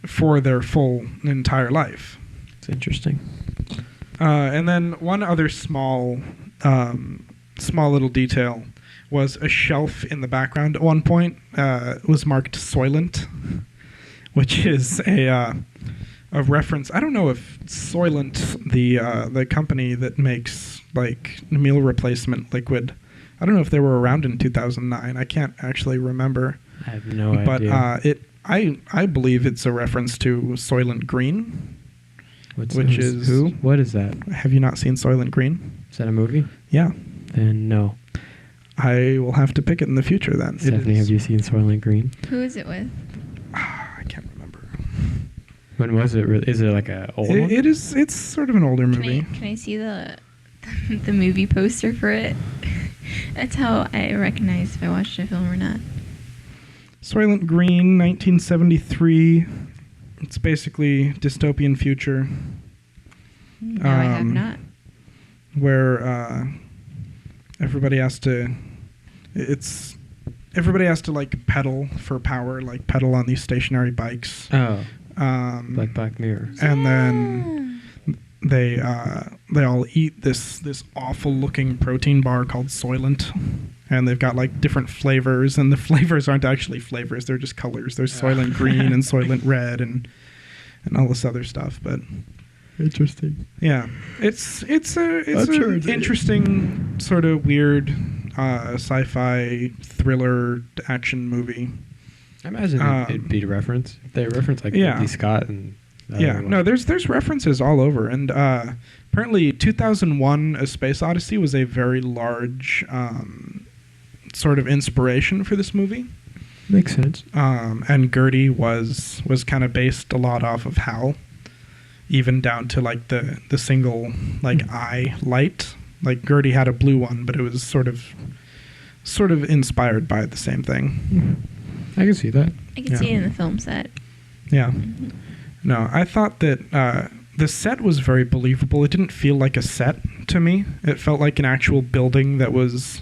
for their full entire life. It's interesting. And then one other small little detail was a shelf in the background at one point was marked Soylent, which is a reference. I don't know if Soylent, the company that makes like meal replacement liquid, I don't know if they were around in 2009. I can't actually remember. I have no idea. idea. But I believe it's a reference to Soylent Green. Which is who? What is that? Have you not seen Soylent Green? Is that a movie? Yeah. And no. I will have to pick it in the future then. Stephanie, have you seen Soylent Green? Who is it with? I can't remember. When was it? Is it like a old one? It is. It's sort of an older movie. Can I see the movie poster for it? That's how I recognize if I watched a film or not. Soylent Green, 1973. It's basically dystopian future. No, I have not. Where everybody has to like pedal for power, like pedal on these stationary bikes. Oh. Like Black Mirror. And then they all eat this awful looking protein bar called Soylent. And they've got like different flavors, and the flavors aren't actually flavors; they're just colors. There's Soylent Green and Soylent Red and all this other stuff. But interesting. Yeah, it's an interesting sort of weird sci-fi thriller action movie. I imagine it'd be a reference. If they reference like Ridley Scott and no, there's references all over, and apparently 2001: A Space Odyssey was a very large sort of inspiration for this movie. Makes sense. And Gertie was kind of based a lot off of HAL, even down to like the single like eye light. Like Gertie had a blue one, but it was sort of inspired by the same thing. I can see that. I can see it in the film set. Yeah. No, I thought that the set was very believable. It didn't feel like a set to me. It felt like an actual building that was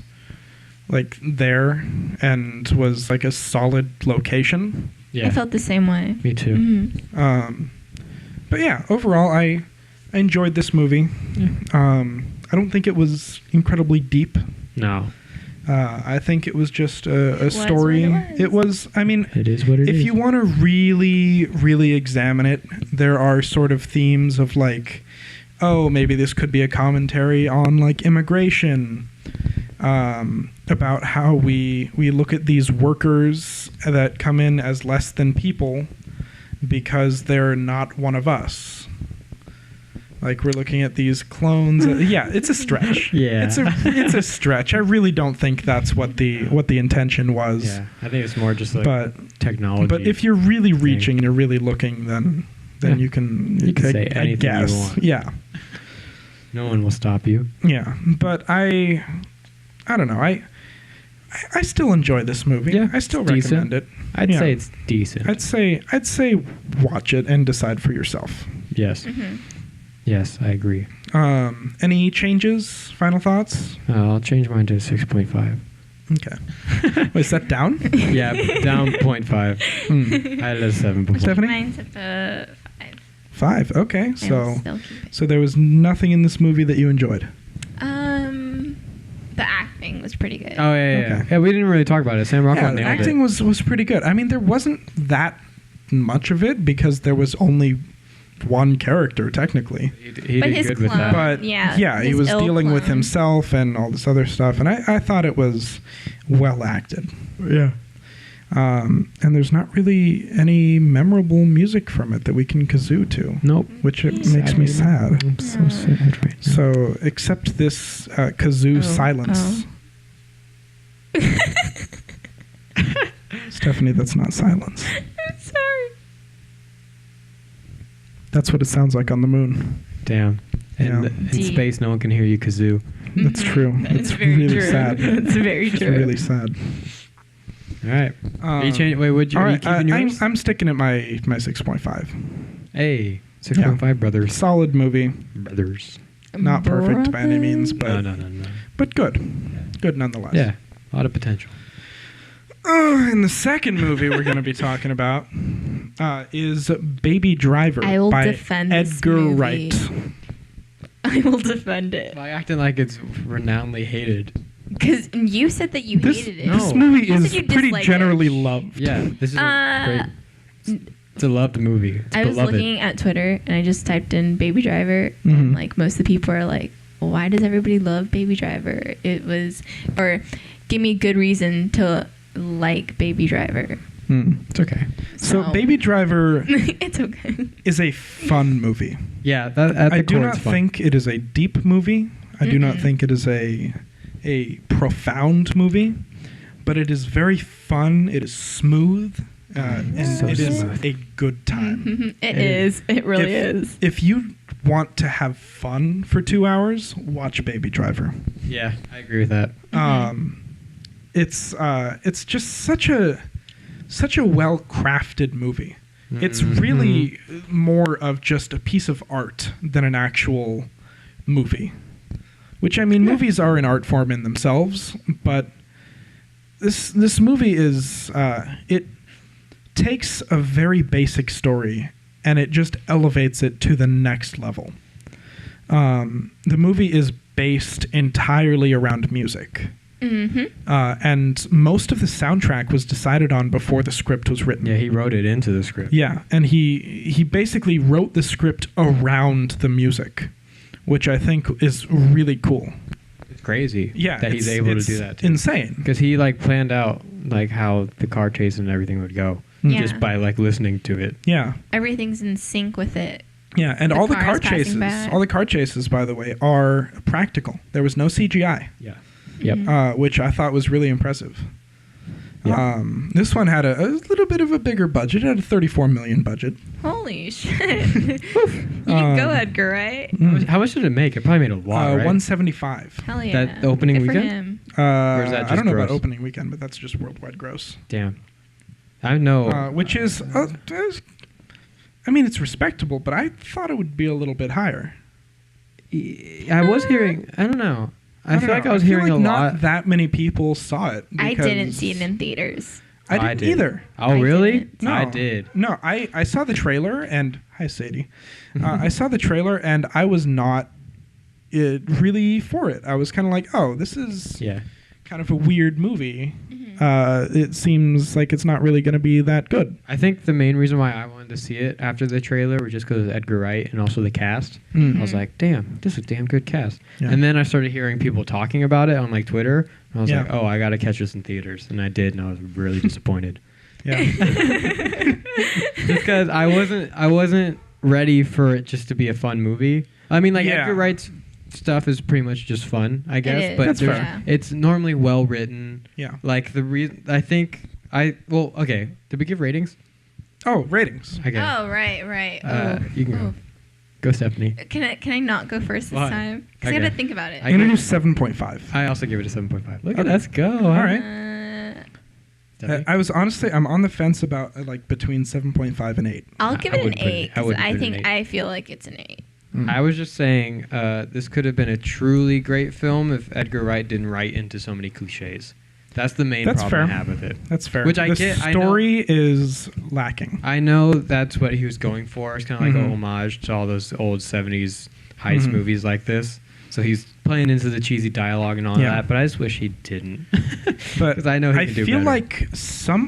like there and was like a solid location. Yeah. I felt the same way. Me too. Mm-hmm. But yeah, overall, I enjoyed this movie. Yeah. I don't think it was incredibly deep. No. I think it was just a story. It was. I mean, it is what it is. If you want to really, really examine it, there are sort of themes of like, oh, maybe this could be a commentary on like immigration, about how we look at these workers that come in as less than people because they're not one of us. Like we're looking at these clones. Yeah, it's a stretch. Yeah, it's a stretch. I really don't think that's what the intention was. Yeah, I think it's more just like technology. But if you're really reaching and you're really looking, then you can say anything you want. Yeah, no one will stop you. Yeah, but I don't know. I still enjoy this movie. Yeah, I still recommend it. I'd say it's decent. I'd say watch it and decide for yourself. Yes. Mm-hmm. Yes, I agree. Any changes? Final thoughts? I'll change mine to 6.5. Okay. Wait, is that down? Yeah, down 0.5. I had a 7 before. Stephanie? Mine's at the 5. 5. Okay. So there was nothing in this movie that you enjoyed. The acting was pretty good. Oh yeah. We didn't really talk about it. Sam Rockwell nailed it. Acting was pretty good. I mean, there wasn't that much of it because there was only one character technically. He did good with that. But he was dealing with himself and all this other stuff, and I thought it was well acted. Yeah. And there's not really any memorable music from it that we can kazoo to. Nope. Which makes me sad. I'm so sad right now. So, except this kazoo silence. Stephanie, that's not silence. I'm sorry. That's what it sounds like on the moon. Damn. And Yeah. in Deep. space, no one can hear you kazoo. That's true. It's really true. sad. That's very It's true. really sad. All right. Are you changing? Wait, all are you right, keeping yours? I'm sticking at my 6.5. Hey, 6.5 brothers. Solid movie. Brothers. Not perfect by any means, but No. but good. Good nonetheless. Yeah, a lot of potential. And the second movie we're going to be talking about is Baby Driver I will by defend this Edgar movie. Wright. I will defend it. By acting like it's renownedly hated. Because you said that you hated it. This No. movie You said is you pretty dislike generally it. loved. Yeah, this is a great. It's a loved movie. It's I was beloved. looking at Twitter and I just typed in Baby Driver, Mhm. and like most of the people are like, "Why does everybody love Baby Driver?" Or give me a good reason to like Baby Driver. It's okay. So Baby Driver It's okay. is a fun movie. Yeah, that at the I do core, not it's fun. think it is a deep movie. I do not Mm-mm. think it is a profound movie, but it is very fun. It is smooth, and So it is smooth. a good time. It is. It really is. If you want to have fun for 2 hours, watch Baby Driver. Yeah, I agree with that. It's just such a well crafted movie. It's really more of just a piece of art than an actual movie. Which, I mean, movies are an art form in themselves, but this movie is it takes a very basic story and it just elevates it to the next level. The movie is based entirely around music. And most of the soundtrack was decided on before the script was written. Yeah, he wrote it into the script. Yeah, and he basically wrote the script around the music, which I think is really cool. It's crazy. Yeah, that he's able to do that. Too. Insane. Because he like planned out like how the car chase and everything would go Yeah. just by like listening to it. Yeah, Everything's in sync with it. yeah, and The all the cars car passing chases, by. all the car chases, by the way, are practical. There was no CGI, Yeah. Yep. which I thought was really impressive. Yeah. This one had a little bit of a bigger budget. It had a $34 million budget. Holy shit. You go, Edgar, right? How much did it make? It probably made a lot, right? 175. Hell yeah. That opening Good for weekend? him. Or is that I just don't know about gross? opening weekend, but that's just worldwide gross. Damn. I know. Which is, I mean, it's respectable, but I thought it would be a little bit higher. I was hearing. I don't know. I feel don't like know. I was feel hearing like a not lot. that many people saw it. I didn't because- see it in theaters. I I didn't did. either. Oh, I really? didn't. No, I did. No, I saw the trailer and hi Sadie. I saw the trailer and I was not really for it. I was kind of like, oh, this is Yeah. kind of a weird movie. It seems like it's not really going to be that good. I think the main reason why I wanted to see it after the trailer was just because of Edgar Wright and also the cast. Mm. I was like, damn, this is a damn good cast. Yeah. And then I started hearing people talking about it on like Twitter. And I was Yeah. like, oh, I got to catch this in theaters. And I did, and I was really disappointed. Yeah. Just because I wasn't ready for it just to be a fun movie. I mean, like Yeah. Edgar Wright's stuff is pretty much just fun, I guess. is. But That's there's- fair. it's normally well written. Yeah. Like the reason I think okay. Did we give ratings? Oh, ratings. Okay. Oh, right. You can go. Oh. Go, Stephanie. Can I not go first this Why? time? Because I Okay. got to think about it. I I'm going to give- do 7.5. I also give it a 7.5. Look Okay. at let's go. All right. Stephanie? I was honestly, I'm on the fence about like between 7.5 and 8. I'll give I it an wouldn't put it- 8 I because wouldn't I put it an think 8. I feel like it's an 8. I was just saying this could have been a truly great film if Edgar Wright didn't write into so many cliches. That's the main That's problem fair. I have with it. That's fair. Which I the get- I know- story is lacking. I know that's what he was going for. It's kind of like Mhm. a homage to all those old 70s heist Mhm. movies like this. So he's playing into the cheesy dialogue and all Yeah. that, but I just wish he didn't. But 'Cause I know he I can do feel better. like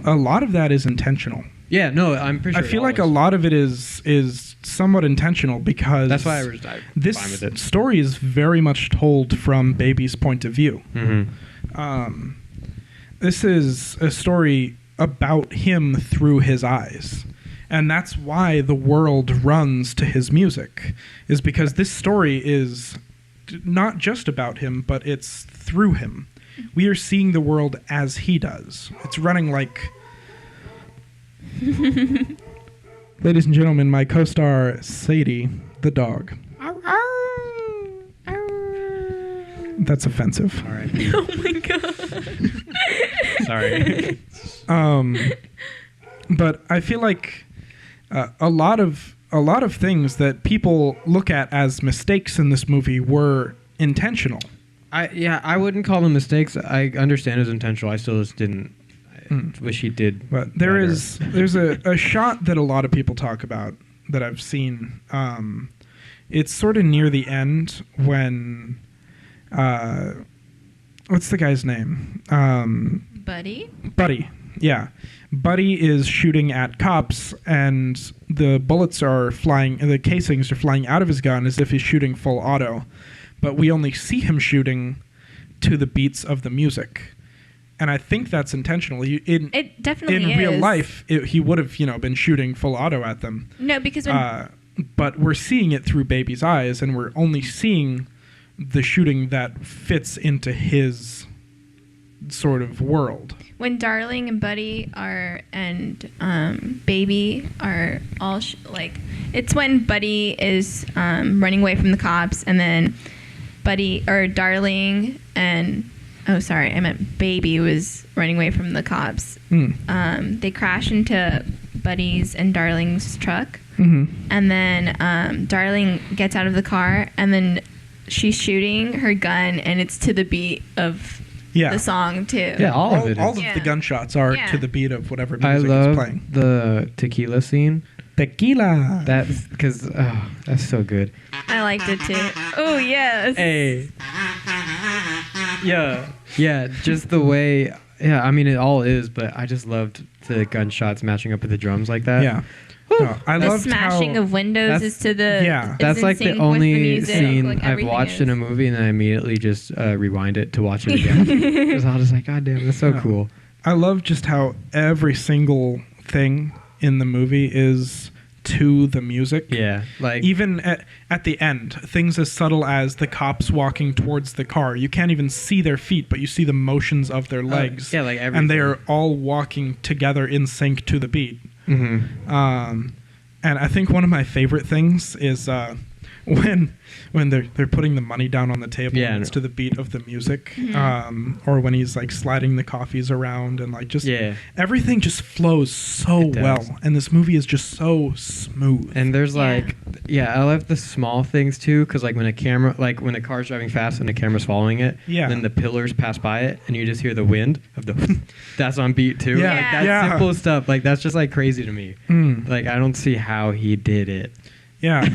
a lot of that is intentional. Yeah, no, I'm pretty I sure. feel like a lot of it is somewhat intentional because That's why I'm fine with this it. story is very much told from Baby's point of view. Mm-hmm. This is a story about him through his eyes. And that's why the world runs to his music, is because this story is not just about him, but it's through him. We are seeing the world as he does. It's running like Ladies and gentlemen, my co-star Sadie the dog. That's offensive. All right. Oh my god. Sorry. But I feel like a lot of things that people look at as mistakes in this movie were intentional. I wouldn't call them mistakes. I understand it was intentional. I still just didn't. I wish he did. But better. there's a shot that a lot of people talk about that I've seen. It's sort of near the end when what's the guy's name? Buddy? Buddy. Yeah. Buddy is shooting at cops, and the bullets are flying, the casings are flying out of his gun as if he's shooting full auto. But we only see him shooting to the beats of the music. And I think that's intentional. It definitely is. In real life, he would have, been shooting full auto at them. No, because when... but we're seeing it through Baby's eyes, and we're only seeing the shooting that fits into his sort of world. When Darling and Buddy and Baby are all it's when Buddy is running away from the cops, and then Darling and I meant Baby was running away from the cops. They crash into Buddy's and Darling's truck, and then Darling gets out of the car, and then she's shooting her gun, and it's to the beat of the song too. Yeah, all of it. All of the gunshots are to the beat of whatever music I love is playing. the tequila scene. Tequila. That's because that's so good. I liked it too. Oh yes. Hey. Yeah. Just the way. Yeah, I mean it all is, but I just loved the gunshots matching up with the drums like that. Yeah. No, I the loved smashing of windows is to the that's like the only scene I've watched in a is. movie, and then I immediately just rewind it to watch it again because I was just like, God damn, that's so cool. I love just how every single thing in the movie is to the music. Yeah, like even at the end, things as subtle as the cops walking towards the car. You can't even see their feet, but you see the motions of their legs. Yeah, like everything. And they are all walking together in sync to the beat. And I think one of my favorite things is when they're putting the money down on the table and it's to the beat of the music, or when he's like sliding the coffees around and like just everything just flows so well, and this movie is just so smooth. And there's I love the small things too, because like when a car's driving fast and the camera's following it, then the pillars pass by it and you just hear the wind of the that's on beat too. That's simple stuff. Like that's just like crazy to me. Like I don't see how he did it. Yeah.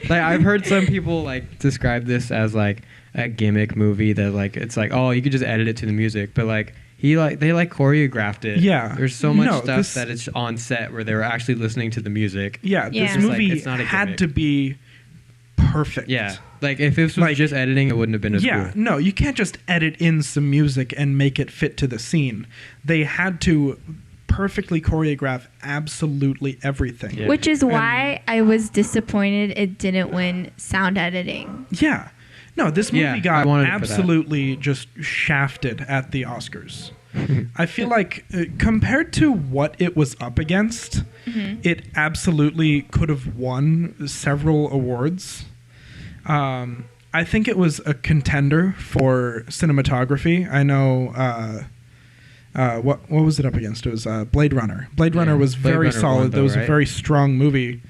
like I've heard some people like describe this as like a gimmick movie that like it's like, oh, you could just edit it to the music, but like they choreographed it. Yeah. There's so much stuff that it's on set where they were actually listening to the music. Yeah, this movie had to be perfect. Yeah. Like if this was just editing, it wouldn't have been as cool. No, you can't just edit in some music and make it fit to the scene. They had to perfectly choreograph absolutely everything. Yeah. Which is why I was disappointed it didn't win sound editing. Yeah. No, this movie got absolutely just shafted at the Oscars. I feel like compared to what it was up against, it absolutely could have won several awards. I think it was a contender for cinematography. I know what was it up against? It was Blade Runner. Blade Runner was very solid. That was a very strong movie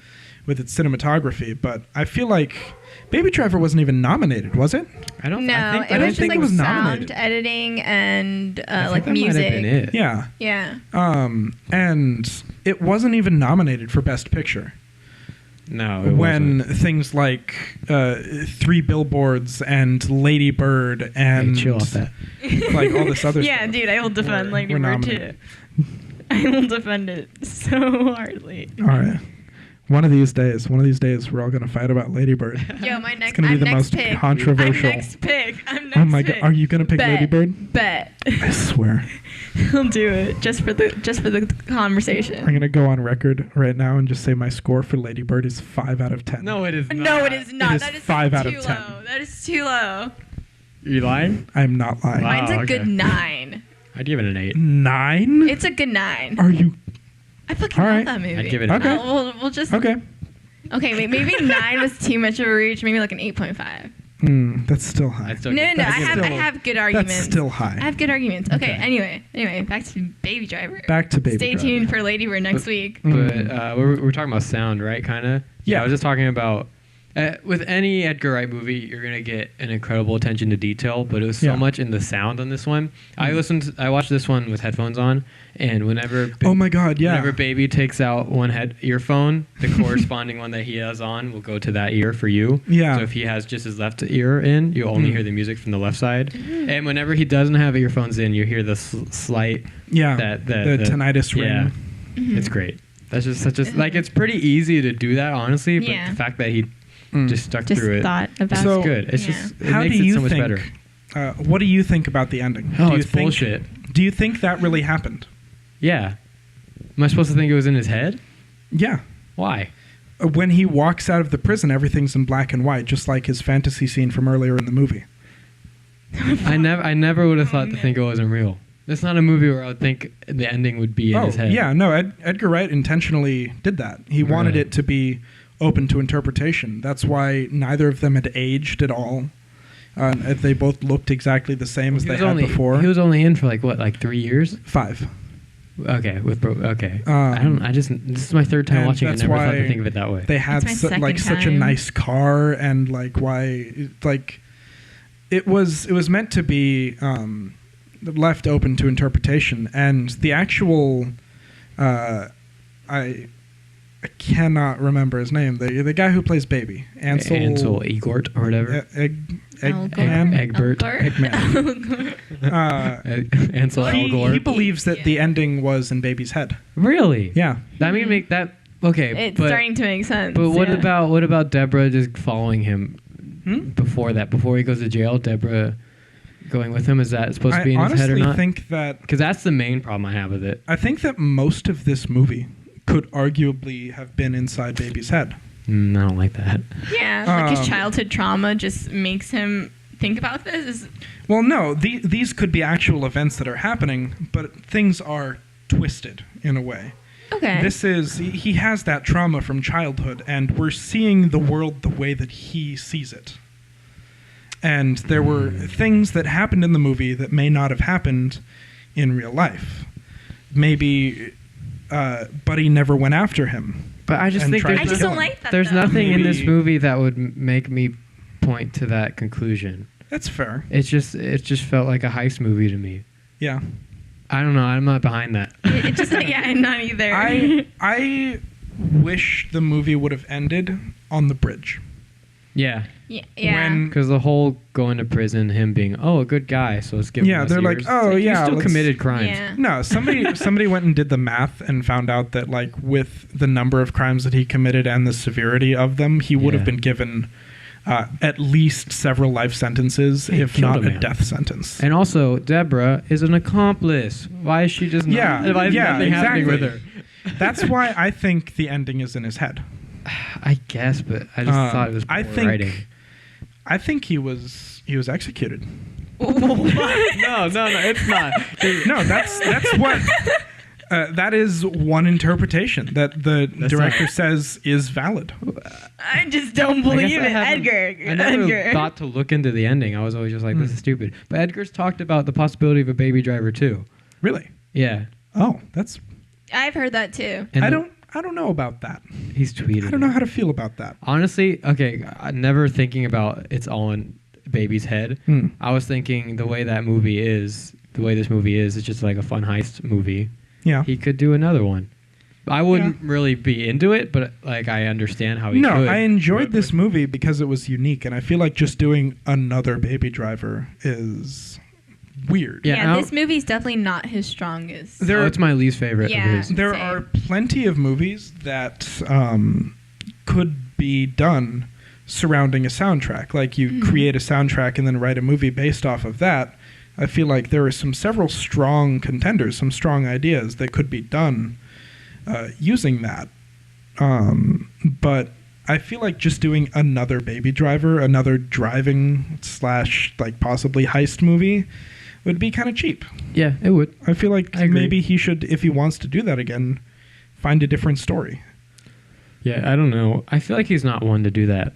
with its cinematography. But I feel like Baby Driver wasn't even nominated, was it? I don't think it was sound editing and like music. Might have been it. Yeah. Yeah. And it wasn't even nominated for Best Picture. No, when things like 3 Billboards and Lady Bird and chill off that. Like all this other stuff. Yeah, dude, I will defend Lady Bird too. I will defend it so hardly. All right. One of these days, we're all going to fight about Lady Bird. Yo, my next. It's going to be the most controversial. I'm next pick. Oh my god, are you going to pick Lady Bird? Bet. I swear. I'll do it just for the conversation. I'm going to go on record right now and just say my score for Lady Bird is 5 out of 10. No, it is not. No, it is not. That is 5 out of 10. Low. That is too low. Are you lying? I'm not lying. Mine's a good 9. I'd give it an 8. 9? It's a good 9. Are you I fucking All love right. that movie. I'd give it Okay. We'll just. Okay. Okay, maybe 9 was too much of a reach. Maybe like an 8.5. That's still high. I'd still No, give- no, I'd I give it- have good arguments. That's still high. I have good arguments. Okay, Okay. anyway, back to Baby Driver. Back to Baby Stay Driver. tuned for Lady Bird next week. Mm. But we're talking about sound, right? Kind of. Yeah. I was just talking about with any Edgar Wright movie, you're gonna get an incredible attention to detail, but it was so Yeah. much in the sound on this one. I watched this one with headphones on, and whenever Oh my God! Yeah. whenever Baby takes out one earphone, the corresponding one that he has on will go to that ear for you. Yeah. So if he has just his left ear in, you only hear the music from the left side. And whenever he doesn't have earphones in, you hear the slight Yeah. the tinnitus ring. yeah. It's great. That's just such a like it's pretty easy to do that honestly, but Yeah. the fact that he just stuck Just through it, thought about So- it's good. It's Yeah. just it How makes do it you so much think? better. What do you think about the ending? Oh, do you it's think, bullshit. Do you think that really happened? Yeah. Am I supposed to think it was in his head? Yeah. Why? When he walks out of the prison, everything's in black and white, just like his fantasy scene from earlier in the movie. I never would have thought to think it wasn't real. It's not a movie where I would think the ending would be in his head. yeah, no, Edgar Wright intentionally did that. He wanted Right. it to be open to interpretation. That's why neither of them had aged at all. They both looked exactly the same as they had before. He was only in for like 3 years. 5. Okay, okay. Um, This is my third time and watching it. I that's never thought why to think of it that way. They had That's my second such a time. nice car, and it was meant to be left open to interpretation. And the actual, I cannot remember his name. The guy who plays Baby, Ansel Egort or whatever. Egbert. Eggman. Ansel He Elgort. believes that the ending was in Baby's head. Really? Yeah. That may make that okay. It's but, starting to make sense. But what yeah. about Deborah just following him before that? Before he goes to jail, Deborah going with him. Is that supposed to be in his head or honestly not? think that Because that's the main problem I have with it. I think that most of this movie could arguably have been inside Baby's head. I don't like that. Yeah, like his Um, childhood trauma just makes him think about this. Well, no, these could be actual events that are happening, but things are twisted in a way. Okay. This is he has that trauma from childhood, and we're seeing the world the way that he sees it. And there were things that happened in the movie that may not have happened in real life. Maybe Buddy never went after him. But I just And think tried I to just kill don't him. like that. there's though. nothing in this Maybe- movie that would make me point to that conclusion. That's fair. It just felt like a heist movie to me. Yeah. I don't know. I'm not behind that. It just yeah, I'm not either. I wish the movie would have ended on the bridge. Yeah, yeah. because the whole going to prison, him being a good guy, so let's give him Yeah, less they're like, years. oh, It's yeah, you still let's- committed crimes. Yeah. No, somebody went and did the math and found out that like with the number of crimes that he committed and the severity of them, he would have Yeah. been given at least several life sentences, He if killed not a a man. death sentence. And also, Deborah is an accomplice. Why is she just not? Yeah, why is yeah, nothing happening with exactly. her? That's why I think the ending is in his head. I guess, but I just thought it was poor I think writing. I think he was executed. no, it's not. No, that's what. That is one interpretation that the director not- says is valid. I just don't I believe guess I it, haven't- Edgar. I never Edgar. thought to look into the ending. I was always just like, this is stupid. But Edgar's talked about the possibility of a Baby Driver too. Really? Yeah. Oh, that's. I've heard that too. And I don't know about that. He's tweeted. I don't know it. how to feel about that. Honestly, okay, never thinking about it's all in Baby's head. I was thinking the way this movie is, it's just like a fun heist movie. Yeah. He could do another one. I wouldn't really be into it, but like I understand how he No, could. I enjoyed this movie because it was unique, and I feel like just doing another Baby Driver is weird. Yeah, Yeah, I this movie's definitely not his strongest. There- it's my least favorite Yeah. of his. There Same. are plenty of movies that could be done surrounding a soundtrack. Like you create a soundtrack and then write a movie based off of that. I feel like there are several strong contenders, some strong ideas that could be done using that. But I feel like just doing another Baby Driver, another driving / like possibly heist movie would be kind of cheap. Yeah, it would. I feel like I agree. maybe he should, if he wants to do that again, find a different story. Yeah, I don't know. I feel like he's not one to do that.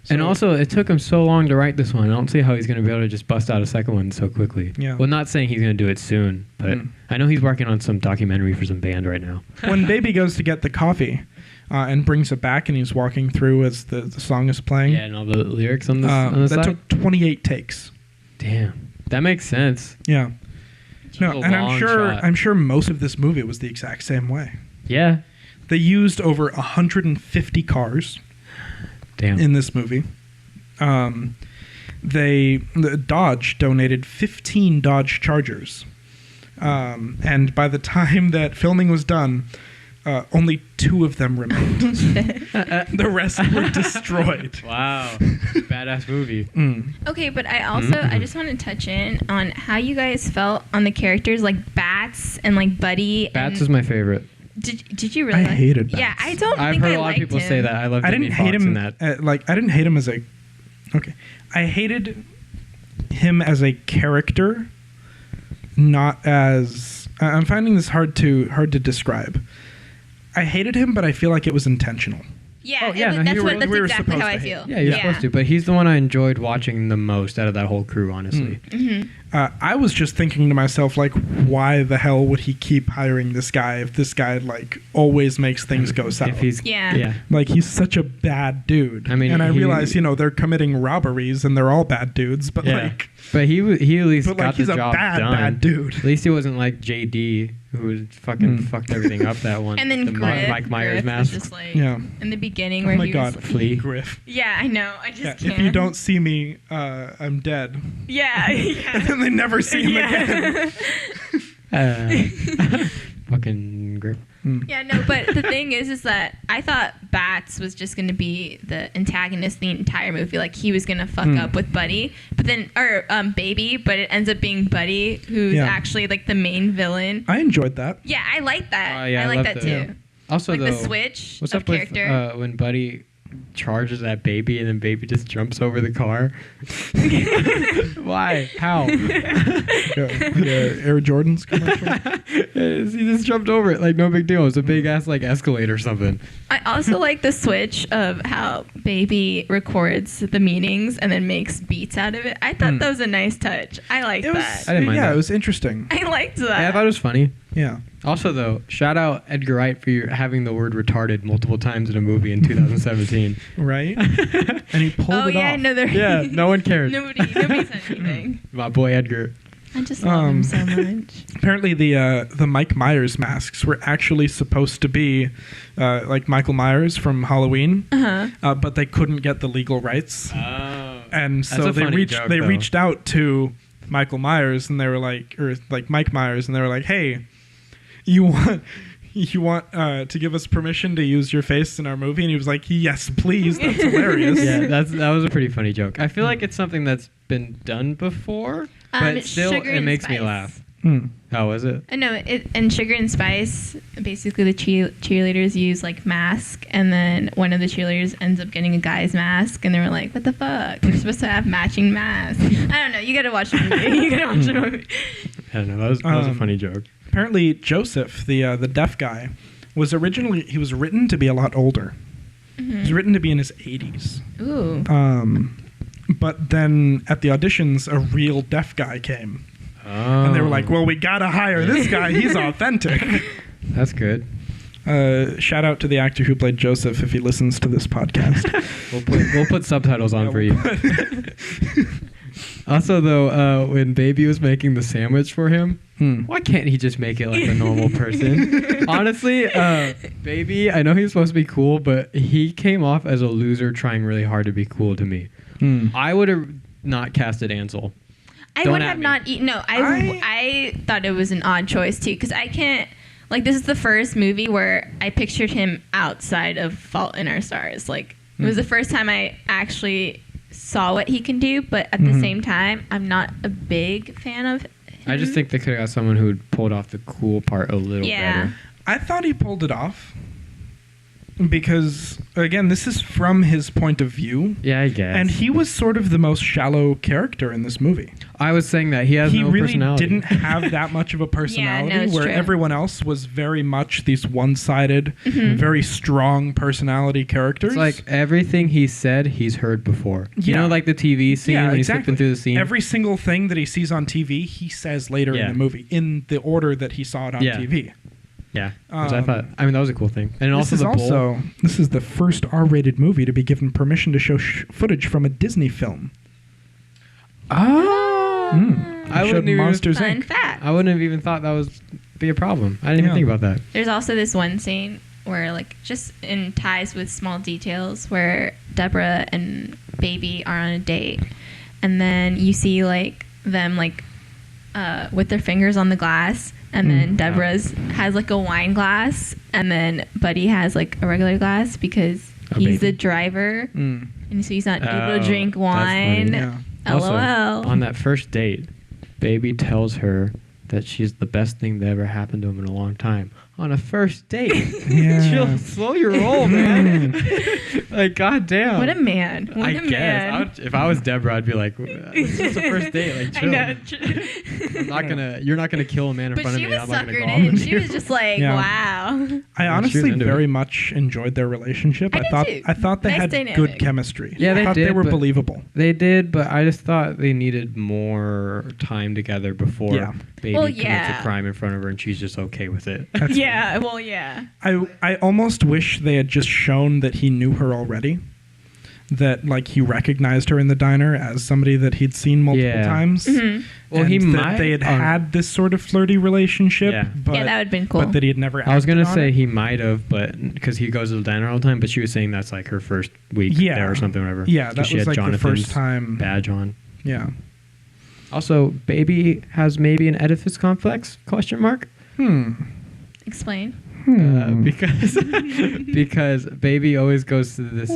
So- And also, it took him so long to write this one. I don't see how he's going to be able to just bust out a second one so quickly. Yeah. Well, not saying he's going to do it soon, but I know he's working on some documentary for some band right now. When Baby goes to get the coffee and brings it back, and he's walking through as the song is playing. Yeah, and all the lyrics on, on the that side. took 28 takes. Damn. That makes sense. Yeah. No, a and long shot. I'm sure most of this movie was the exact same way. Yeah. They used over 150 cars Damn. in this movie. The Dodge donated 15 Dodge Chargers. And by the time that filming was done, only 2 of them remained. The rest were destroyed. Wow. Badass movie. Okay, but I just want to touch in on how you guys felt on the characters like Bats and like Buddy. Bats is my favorite. Did you really? I hated Bats. Yeah, I don't. I've think heard I a lot of liked people him. say that. I love I Jamie didn't hate Foxx him in that. I didn't hate him as a. Okay, I hated him as a character, not as. I'm finding this hard to describe. I hated him, but I feel like it was intentional. Yeah, Oh, yeah, no, that's we that's were exactly supposed how I to hate feel. him. Yeah, you're supposed to. But he's the one I enjoyed watching the most out of that whole crew, honestly. I was just thinking to myself, like, why the hell would he keep hiring this guy if this guy like always makes things go south? If he's Yeah. Like, he's such a bad dude. I mean, and I he- realize, they're committing robberies and they're all bad dudes, but Yeah. like, But he at least but got like, he's the a job bad, done. bad dude. At least he wasn't like JD, who fucking fucked everything up that one. And then the Griff, Mike Myers Griff was mask. just like Yeah. in the beginning Oh where my he god, was. Flea. Griff. Yeah, I know. I Yeah, just can't. if you don't see me, I'm dead. Yeah. And then they never see him Yeah. again. Fucking Griff. Yeah, no, but the thing is that I thought Bats was just going to be the antagonist the entire movie. Like, he was going to fuck up with Buddy, but then, or Baby, but it ends up being Buddy, who's Yeah. actually, like, the main villain. I enjoyed that. Yeah, I like that. Yeah, I I like love that, that. too. Yeah. Also, Like, though, the switch what's of up with character. when Buddy charges that Baby and then Baby just jumps over the car? Why? How? The Air Jordans commercial. He just jumped over it like no big deal. It's a big ass like Escalade or something. I also like the switch of how Baby records the meetings and then makes beats out of it. I thought that was a nice touch. I liked It was, that. I didn't mind yeah, that. it was interesting. I liked that. Yeah, I thought it was funny. Yeah. Also, though, shout out Edgar Wright for having the word retarded multiple times in a movie in 2017. Right? And he pulled it yeah, off. no, Yeah, no one cared. nobody said anything. My boy Edgar. I just love him so much. Apparently, the Mike Myers masks were actually supposed to be like Michael Myers from Halloween, but they couldn't get the legal rights, and so That's a funny joke, though. reached out to Michael Myers, and they were like, or like Mike Myers, and they were like, "Hey, you want to give us permission to use your face in our movie?" And he was like, "Yes, please. That's hilarious." Yeah, that was a pretty funny joke. I feel like it's something that's been done before, but still, Sugar it and makes me Spice. laugh. Hmm. How was it? I know, and Sugar and Spice, basically the cheerleaders use like mask, and then one of the cheerleaders ends up getting a guy's mask, and they were like, "What the fuck? They're supposed to have matching masks." I don't know. You gotta watch the movie. You gotta watch the movie. I don't know. That was a funny joke. Apparently, Joseph, the deaf guy, was written to be a lot older. He was written to be in his 80s. Ooh. But then at the auditions, a real deaf guy came. Oh. And they were like, well, we got to hire this guy. He's authentic. That's good. Shout out to the actor who played Joseph if he listens to this podcast. We'll put subtitles on for you. Also, though, when Baby was making the sandwich for him, why can't he just make it like a normal person? Honestly, Baby, I know he was supposed to be cool, but he came off as a loser trying really hard to be cool to me. I would have not casted Ansel. I Don't would at have me. not eaten. No, I thought it was an odd choice too, because I can't. Like, this is the first movie where I pictured him outside of Fault in Our Stars. Like, it was the first time I actually saw what he can do, but at the same time, I'm not a big fan of him. I just think they could have got someone who pulled off the cool part a little better. I thought he pulled it off. because again, this is from his point of view. Yeah, I guess. And he was sort of the most shallow character in this movie. I was saying that he has no really personality. didn't have that much of a personality, it's where true. everyone else was very much these one-sided, very strong personality characters. It's like everything he said, he's heard before. You Yeah. know, like the TV scene when he's exactly. flipping through the scene. Every single thing that he sees on TV, he says later in the movie in the order that he saw it on TV. Yeah, which I thought. I mean, that was a cool thing. And This is the first R-rated movie to be given permission to show footage from a Disney film. I Showed wouldn't even. Monsters Fun Inc. fact. I wouldn't have even thought that was be a problem. I didn't even think about that. There's also this one scene where, like, just in ties with small details, where Deborah and Baby are on a date, and then you see like them with their fingers on the glass, and then Deborah's has like a wine glass, and then Buddy has like a regular glass because he's the driver, and so he's not able to drink wine. Yeah. Also, LOL. on that first date, Baby tells her that she's the best thing that ever happened to him in a long time. On a first date. Yeah. Chill, slow your roll, man. Like, goddamn. What a man. What I a guess. man. If I was Deborah, I'd be like, it's just a first date. Like, chill. I know. You're not gonna kill a man in But front she of me. was I'm not gonna go suckered off in. on She you. was just like, Yeah. wow. I she honestly was into very it. much enjoyed their relationship. I did too. I thought they Nice had dynamic. good chemistry. Yeah, I they thought did, they were but- believable. They did, but I just thought they needed more time together before Yeah. Baby Well, commits yeah. a crime in front of her, and she's just okay with it. That's Yeah, well, yeah. I almost wish they had just shown that he knew her already. That like he recognized her in the diner as somebody that he'd seen multiple Yeah. times. Well, and he that might. they had this sort of flirty relationship. Yeah. But, Yeah, that would've been cool. But that he had never. I was gonna acted on say it. he might have, but because he goes to the diner all the time. But she was saying that's like her first week Yeah. there or something, whatever. Yeah, 'Cause that she was had like the Jonathan's first time. badge on. Yeah. Also, Baby has maybe an Oedipus complex? Question mark. Explain. Because because Baby always goes to this.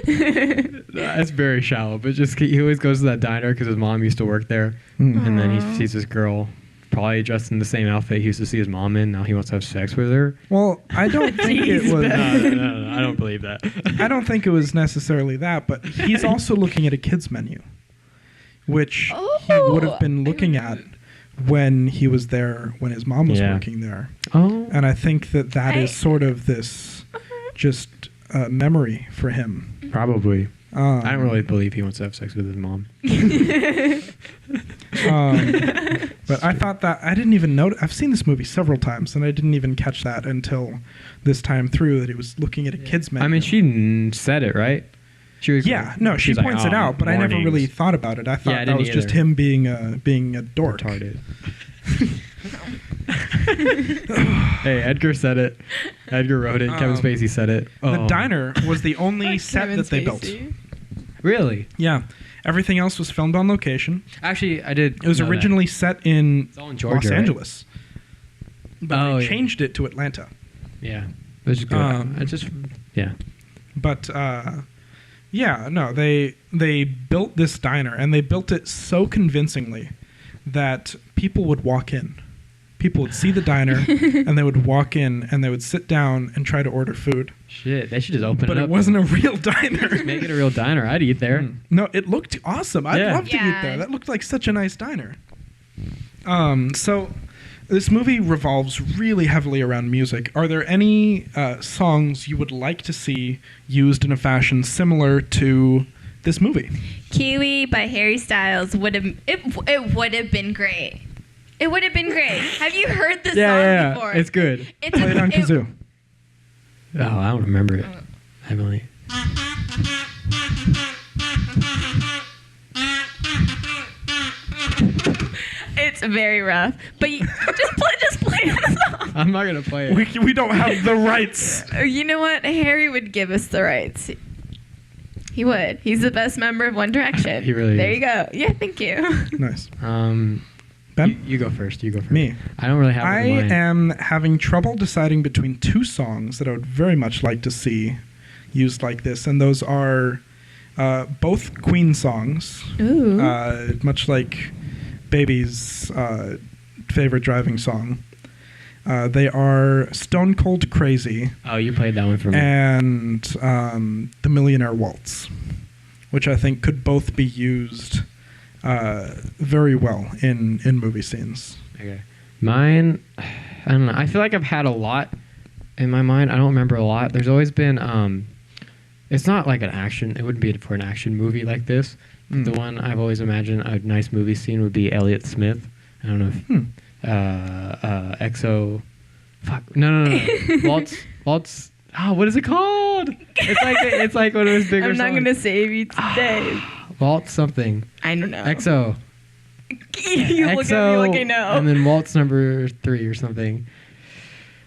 That's very shallow, but just he always goes to that diner because his mom used to work there, and then he sees this girl, probably dressed in the same outfit he used to see his mom in. Now he wants to have sex with her. Well, I don't think it was. No, I don't believe that. I don't think it was necessarily that, but he's also looking at a kids menu, which he would have been looking at when he was there, when his mom was Yeah. working there. Oh, And I think that is sort of this just memory for him. probably. Um, I don't really believe he wants to have sex with his mom. But I thought that I didn't even know. I've seen this movie several times, and I didn't even catch that until this time through that he was looking at a kids menu. I mean, she said it, right? She was. Yeah, no, she she's like, points it "Oh, out, but I never mornings." really thought about it. I Yeah, I thought that didn't was just either. him being a dork. Retarded. Hey, Edgar said it. Edgar wrote it. Kevin Spacey said it. The Oh. diner was the only set that they built. Really? Yeah, everything else was filmed on location. Actually, I did. It was know that. originally set in It's all in Georgia, Los right? Angeles, but Oh, they yeah. changed it to Atlanta. Yeah, which is good. I just. Yeah. But yeah, no, they built this diner, and they built it so convincingly that people would walk in. People would see the diner, and they would walk in, and they would sit down and try to order food. Shit, they should just open But it it up. wasn't a real diner. Make it a real diner. I'd eat there. No, it looked awesome. I'd Yeah. love to eat Yeah. there. That looked like such a nice diner. So this movie revolves really heavily around music. Are there any songs you would like to see used in a fashion similar to this movie? Kiwi by Harry Styles would have it would have been great. It would have been great. Have you heard this song before? It's good. It's Play it on kazoo. Oh, I don't remember it. Emily. It's very rough, but just play the song. I'm not gonna play it. We don't have the rights. You know what? Harry would give us the rights. He would. He's the best member of One Direction. He really There is. you go. Yeah, thank you. Nice. Ben, you go first. You go first. Me. I don't really have. I it in mind. am having trouble deciding between two songs that I would very much like to see used like this, and those are both Queen songs, Ooh. much like Baby's favorite driving song. They are Stone Cold Crazy Oh, you played that one for me. and The Millionaire Waltz, which I think could both be used very well in movie scenes. Okay. Mine, I don't know. I feel like I've had a lot in my mind. I don't remember a lot. There's always been, it's not like an action. It wouldn't be for an action movie like this. The one I've always imagined a nice movie scene would be Elliott Smith. I don't know if, EXO, fuck, no. Waltz, what is it called? It's like one of his bigger I'm not songs. gonna save you today. Waltz something. I don't know. EXO. You look at me like I know. And then waltz number 3 or something.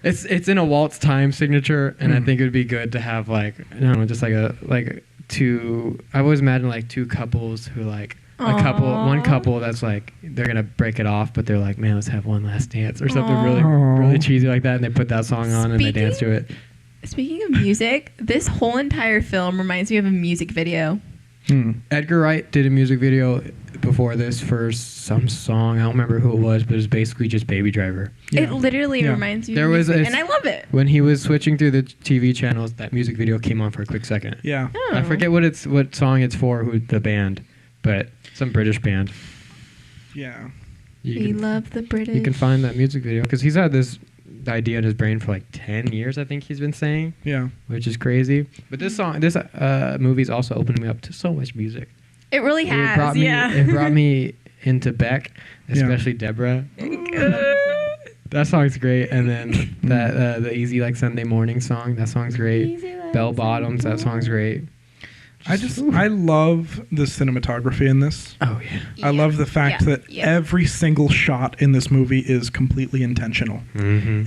It's in a waltz time signature, and I think it would be good to have like, I don't know, just like two. I always imagine like two couples who like one couple that's like they're gonna break it off, but they're like, man, let's have one last dance or something really cheesy like that, and they put that song on and they dance to it. Speaking of music, this whole entire film reminds me of a music video. Edgar Wright did a music video before this for some song. I don't remember who it was, but it was basically just Baby Driver. Yeah. It literally reminds me of music, and I love it. When he was switching through the TV channels, that music video came on for a quick second. Yeah. Oh. I forget what song it's for, who the band, but some British band. Yeah. We love the British. You can find that music video because he's had this idea in his brain for like 10 years, I think he's been saying. Yeah. Which is crazy. But this movie's also opened me up to so much music. It really has, It brought me into Beck, especially Deborah. That song's great. And then that the Easy Like Sunday Morning song, that song's great. Like Bell Bottoms, that song's great. I love the cinematography in this. Oh, yeah. I love the fact that every single shot in this movie is completely intentional.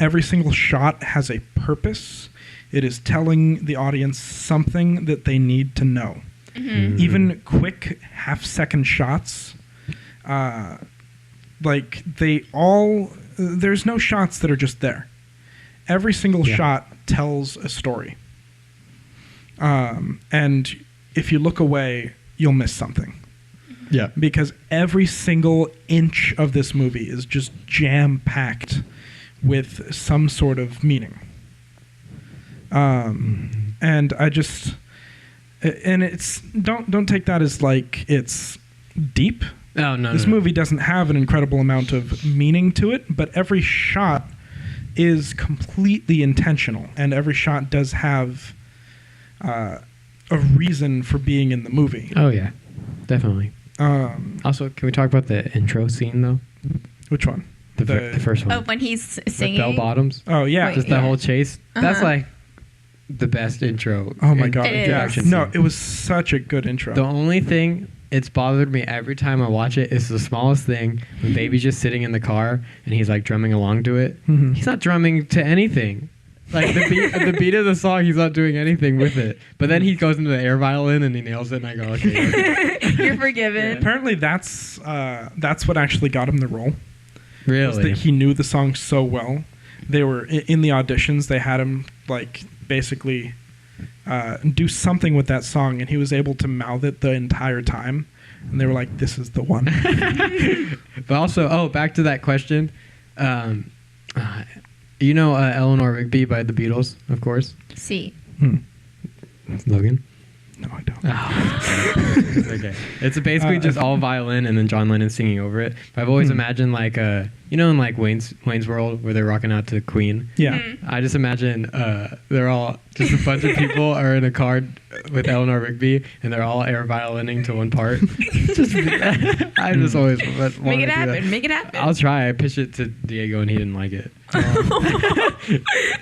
Every single shot has a purpose. It is telling the audience something that they need to know. Even quick half-second shots, there's no shots that are just there. Every single shot tells a story. And if you look away, you'll miss something. Yeah. Because every single inch of this movie is just jam-packed with some sort of meaning. And I just... And it's... Don't take that as like it's deep. Oh, no, This movie doesn't have an incredible amount of meaning to it, but every shot is completely intentional, and every shot does have... a reason for being in the movie. Oh, yeah. Definitely. Also, can we talk about the intro scene, though? Which one? The first one. Oh, when he's singing? With Bell Bottoms. Oh, yeah. Just that whole chase. That's like the best intro. Oh, my God. Yeah. No, it was such a good intro. The only thing it's bothered me every time I watch it is the smallest thing. When Baby's just sitting in the car and he's like drumming along to it. He's not drumming to anything. Like the beat of the song, he's not doing anything with it. But then he goes into the air violin and he nails it, and I go, okay. You're forgiven. Apparently, that's what actually got him the role. Really? Was that he knew the song so well. They were in the auditions. They had him like basically do something with that song, and he was able to mouth it the entire time. And they were like, "This is the one." But also, back to that question. You know Eleanor Rigby by the Beatles, of course? See. Logan? No, I don't. Oh. Okay. It's basically just all violin and then John Lennon singing over it. But I've always imagined like, in like Wayne's World where they're rocking out to Queen. Yeah. I just imagine they're all, just a bunch of people are in a car with Eleanor Rigby and they're all air violining to one part. I just always wanted Make it to happen. do that. Make it happen. I'll try. I pitched it to Diego and he didn't like it.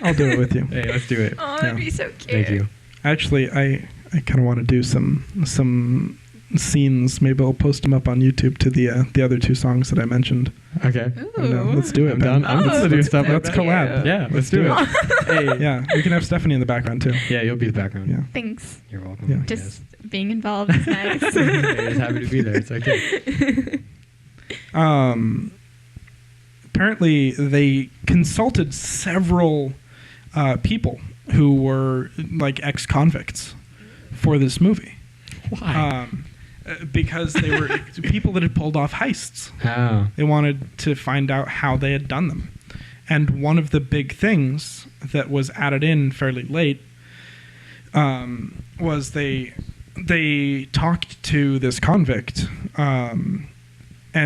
I'll do it with you. Hey, let's do it. Oh, that'd be so cute. Thank you. Actually, I kind of want to do some scenes. Maybe I'll post them up on YouTube to the other two songs that I mentioned. Okay. Let's do it. I'm done. I'm just gonna do stuff. Let's collab. Yeah, let's do it. Hey, yeah, we can have Stephanie in the background too. Yeah, you'll be the background. Yeah. Thanks. You're welcome. Yeah. Just being involved is nice. You're just happy to be there. It's okay. Apparently, they consulted several people who were like ex-convicts for this movie. Why? Because they were people that had pulled off heists. Oh. They wanted to find out how they had done them. And one of the big things that was added in fairly late was they talked to this convict, and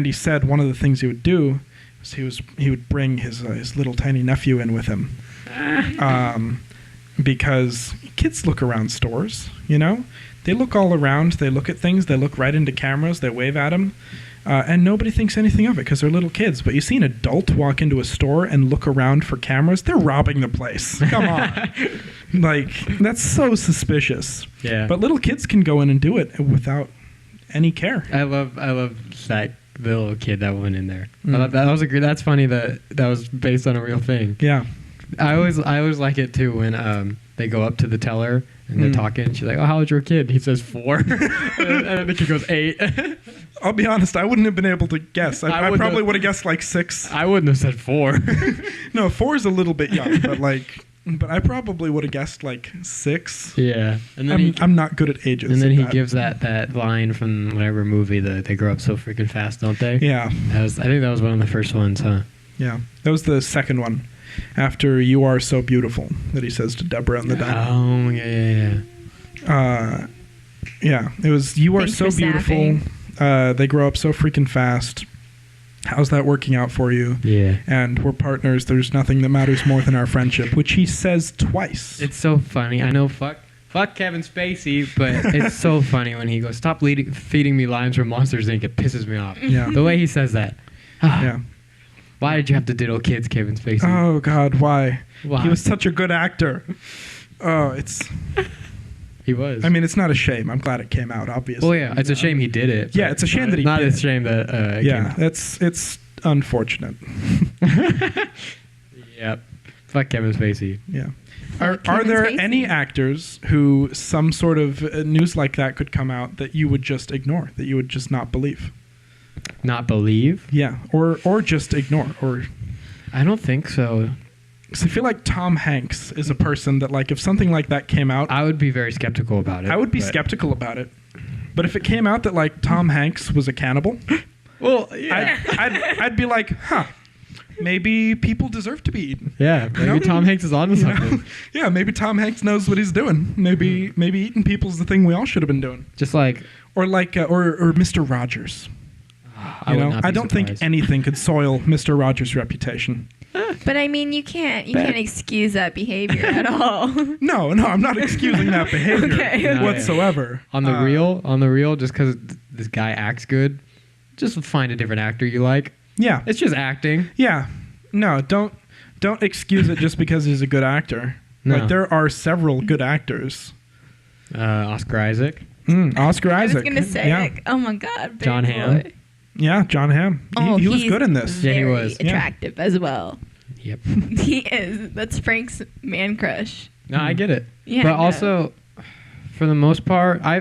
he said one of the things he would do was he would bring his little tiny nephew in with him, because kids look around stores, you know, they look all around, they look at things, they look right into cameras, they wave at them. And nobody thinks anything of it because they're little kids. But you see an adult walk into a store and look around for cameras, they're robbing the place. Come on. Like, that's so suspicious. Yeah. But little kids can go in and do it without any care. I love that the little kid that went in there. I thought that was that's funny that was based on a real thing. Yeah. I always like it too when they go up to the teller and they're talking. She's like, "Oh, how old's your kid?" He says 4, and then the kid goes 8. I'll be honest, I wouldn't have been able to guess. I probably would have guessed like 6. I wouldn't have said 4. No, 4 is a little bit young, but I probably would have guessed like 6. Yeah, and then I'm not good at ages. And then he gives that line from whatever movie that they grow up so freaking fast, don't they? Yeah. I think that was one of the first ones, huh? Yeah, that was the second one. After "You Are So Beautiful," that he says to Deborah in the diner. Oh, yeah. Yeah, it was "You Are So Beautiful." They grow up so freaking fast. How's that working out for you? Yeah. And we're partners. There's nothing that matters more than our friendship, which he says twice. It's so funny. I know, fuck Kevin Spacey, but it's so funny when he goes, "Stop feeding me lines from Monsters Inc." It pisses me off. Yeah. The way he says that. Yeah. Why did you have to diddle kids, Kevin Spacey? Oh, God, why? Why? He was such a good actor. Oh, He was. I mean, it's not a shame. I'm glad it came out, obviously. Well, yeah, it's a shame he did it. Yeah, it's a shame that he did it. Not a shame that it came out. it's unfortunate. Yep. Fuck Kevin Spacey. Yeah. Fuck Are Kevin there Spacey. any actors who some sort of news like that could come out that you would just ignore, that you would just not believe? Not believe? Yeah, or just ignore, or... I don't think so. Because I feel like Tom Hanks is a person that, like, if something like that came out... I would be very skeptical about it. I would be skeptical about it. But if it came out that, like, Tom Hanks was a cannibal... Well, yeah. I'd be like, huh, maybe people deserve to be eaten. Yeah, maybe know? Tom Hanks is onto You know? something. Yeah, maybe Tom Hanks knows what he's doing. Maybe eating people's the thing we all should have been doing. Just like... Or like, or Mr. Rogers. I would not be I don't think surprised. anything could soil Mr. Rogers' reputation. But I mean, you can't excuse that behavior at all. No, I'm not excusing that behavior Okay. whatsoever. On the real, just because this guy acts good, just find a different actor you like. Yeah, It's just acting. yeah. No, don't excuse it just because he's a good actor. No. Like, there are several good actors. Oscar Isaac. Oscar Isaac. I was gonna say, yeah. like, oh my God, baby John Hamm. boy. Yeah, John Hamm. He was he's good in this. Yeah, he very was. Yeah. attractive as well. Yep. He is. That's Frank's man crush. No, I get it. Yeah, but I know. also, for the most part, I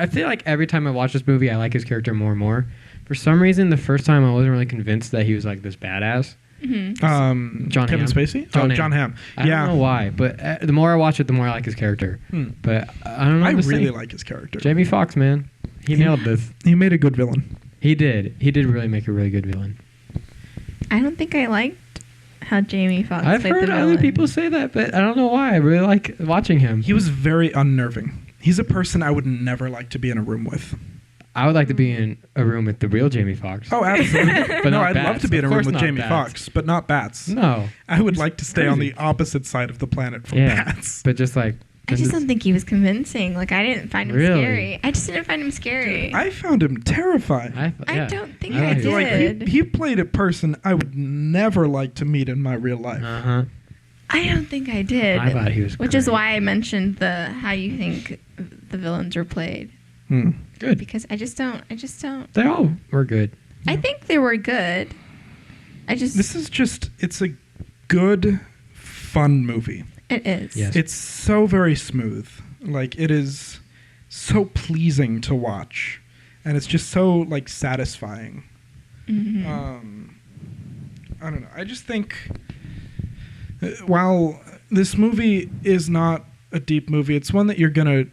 feel like every time I watch this movie, I like his character more and more. For some reason, the first time I wasn't really convinced that he was like this badass. Mm-hmm. John Kevin Hamm. Spacey? John Hamm. I don't know why, but the more I watch it, the more I like his character. But I don't know. I I'm just really saying. like his character. Jamie Foxx, man. He nailed this. He made a good villain. He did. He did really make a really good villain. I don't think I liked how Jamie Foxx I've played heard the other villain. people say that, but I don't know why. I really like watching him. He was very unnerving. He's a person I would never like to be in a room with. I would like to be in a room with the real Jamie Foxx. Oh, absolutely. But no, not I'd love bats. to be in a Of room course with not Jamie bats. Foxx, but not bats. No. I would like to stay on crazy. the opposite side of the planet from Yeah. bats. But just like... I just don't think he was convincing. Like, I didn't find him Really? scary. I just didn't find him scary. I found him terrifying. I don't think I I like it. did. He played a person I would never like to meet in my real life. Uh-huh. I don't think I did. I thought he was Which is great. why I mentioned how you think the villains were played. Good. Because I just don't. They all were good. I think they were good. This is just, it's a good, fun movie. It is. Yes. It's so very smooth. Like, it is so pleasing to watch. And it's just so, like, satisfying. Mhm. I don't know. I just think, while this movie is not a deep movie, it's one that you're going to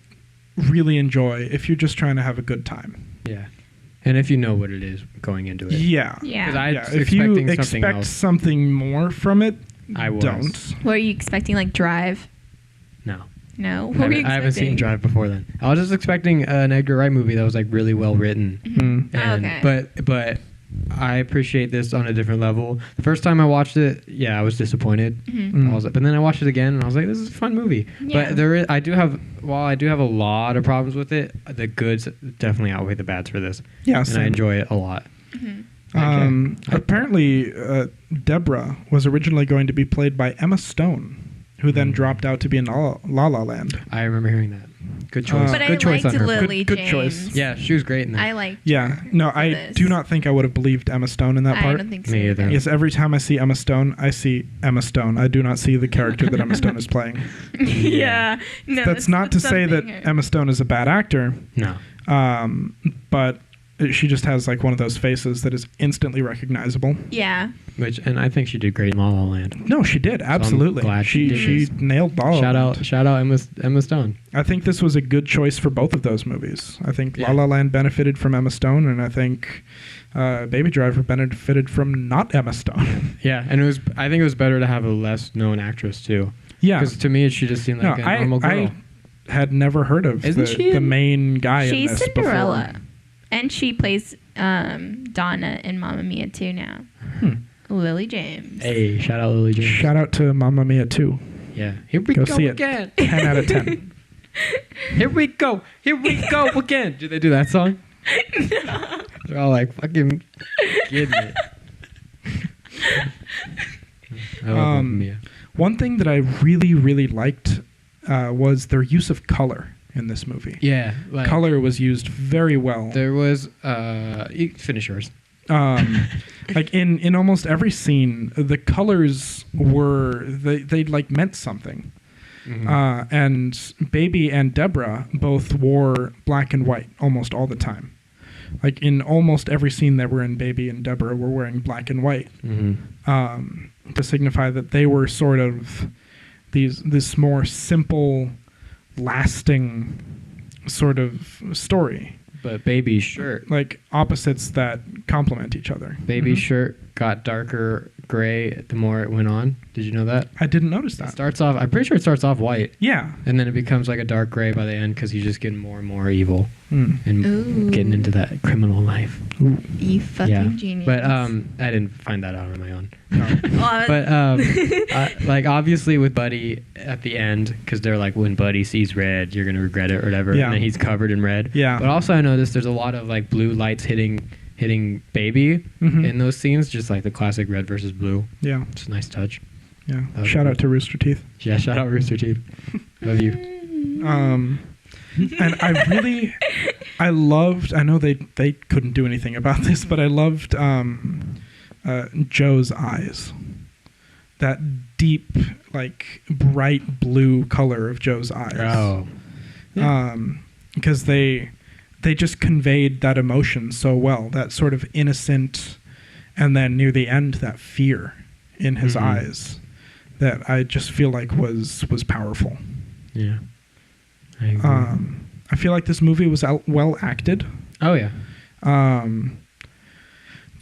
really enjoy if you're just trying to have a good time. Yeah. And if you know what it is going into it. Yeah. Yeah. 'Cause I Yeah, was if you expecting something expect else. something more from it, I was. don't. Were you expecting like Drive? No. No. What were you I haven't seen expecting? Drive before then. I was just expecting an Edgar Wright movie that was like really well written. Mm. And, Okay. But I appreciate this on a different level. The first time I watched it, I was disappointed. Mhm. But then I watched it again and I was like, this is a fun movie. Yeah. But I do have a lot of problems with it, the goods definitely outweigh the bads for this. Yeah, And same. I enjoy it a lot. Mhm. Apparently, Deborah was originally going to be played by Emma Stone, who then dropped out to be in La La Land. I remember hearing that. Good choice. But Good I choice liked on her. Lily Good James. choice. Yeah, she was great in that. I liked Yeah, her no, for I this. do not think I would have believed Emma Stone in that I part. don't think so. Me either. Yes, every time I see Emma Stone, I see Emma Stone. I do not see the character that Emma Stone is playing. Yeah. No, That's not to say that something Emma Stone is a bad actor, No. but she just has like one of those faces that is instantly recognizable. Yeah. And I think she did great in La La Land. No, she did absolutely. glad she She did. nailed La La Land. Shout out Emma Stone. I think this was a good choice for both of those movies. I think Yeah. La La Land benefited from Emma Stone, and I think Baby Driver benefited from not Emma Stone. Yeah, and I think it was better to have a less known actress too. Yeah. Because to me, she just seemed like a normal girl. I had never heard of Isn't she the in- main guy in She's this Cinderella. before. And she plays Donna in Mamma Mia too now. Hmm. Lily James. Hey, shout out Lily James. Shout out to Mamma Mia 2. Yeah. Here we Go go see it. again. 10 out of 10. Here we go. Here we go again. Did they do that song? No. They're all like fucking getting it. I love Mamma Mia. One thing that I really, really liked was their use of color in this movie. Yeah. Like, Color was used very well. There was you finish yours. Like in almost every scene, the colors were they like meant something. Mhm. And Baby and Deborah both wore black and white almost all the time. Like in almost every scene that were in, Baby and Deborah were wearing black and white, to signify that they were sort of this more simple, lasting sort of story. But Baby's shirt. Like opposites that complement each other. Baby's shirt got darker gray the more it went on. Did you know that? I didn't notice It that. starts off. I'm pretty sure it starts off white, Yeah. and then it becomes like a dark gray by the end because he's just getting more and more evil Mm. and Ooh. getting into that criminal life. Ooh. You fucking Yeah. genius. But I didn't find that out on my own. Well, But like obviously with Buddy at the end, because they're like, when Buddy sees red, you're gonna regret it or whatever, Yeah. and then he's covered in red. Yeah. But also I noticed there's a lot of like blue lights hitting Baby Mhm. in those scenes, just like the classic red versus blue. Yeah. It's a nice touch. Yeah. was Shout cool. out to Rooster Teeth. Yeah, shout out Rooster Teeth. Love you. And I loved, I know they couldn't do anything about this, but I loved Joe's eyes. That deep, like, bright blue color of Joe's eyes. Oh. Because they just conveyed that emotion so well, that sort of innocent, and then near the end, that fear in his Mhm. eyes, that I just feel like was powerful. Yeah. I agree. I feel like this movie was well acted. Oh yeah.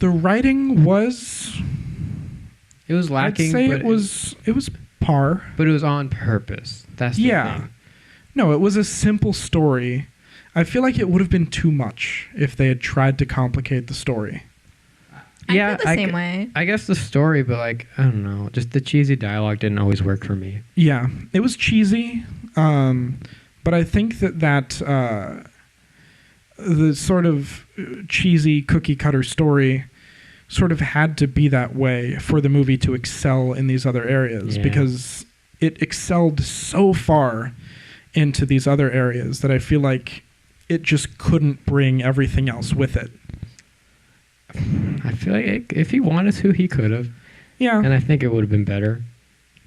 The writing was, It was lacking. I'd say but it was par. But it was on purpose. That's the Yeah. thing. No, it was a simple story. I feel like it would have been too much if they had tried to complicate the story. I feel the same way. I guess the story, but like I don't know, just the cheesy dialogue didn't always work for me. Yeah, it was cheesy, but I think that the sort of cheesy cookie cutter story sort of had to be that way for the movie to excel in these other areas, Yeah. because it excelled so far into these other areas that I feel like it just couldn't bring everything else with it. I feel like if he wanted to, he could have, Yeah. and I think it would have been better.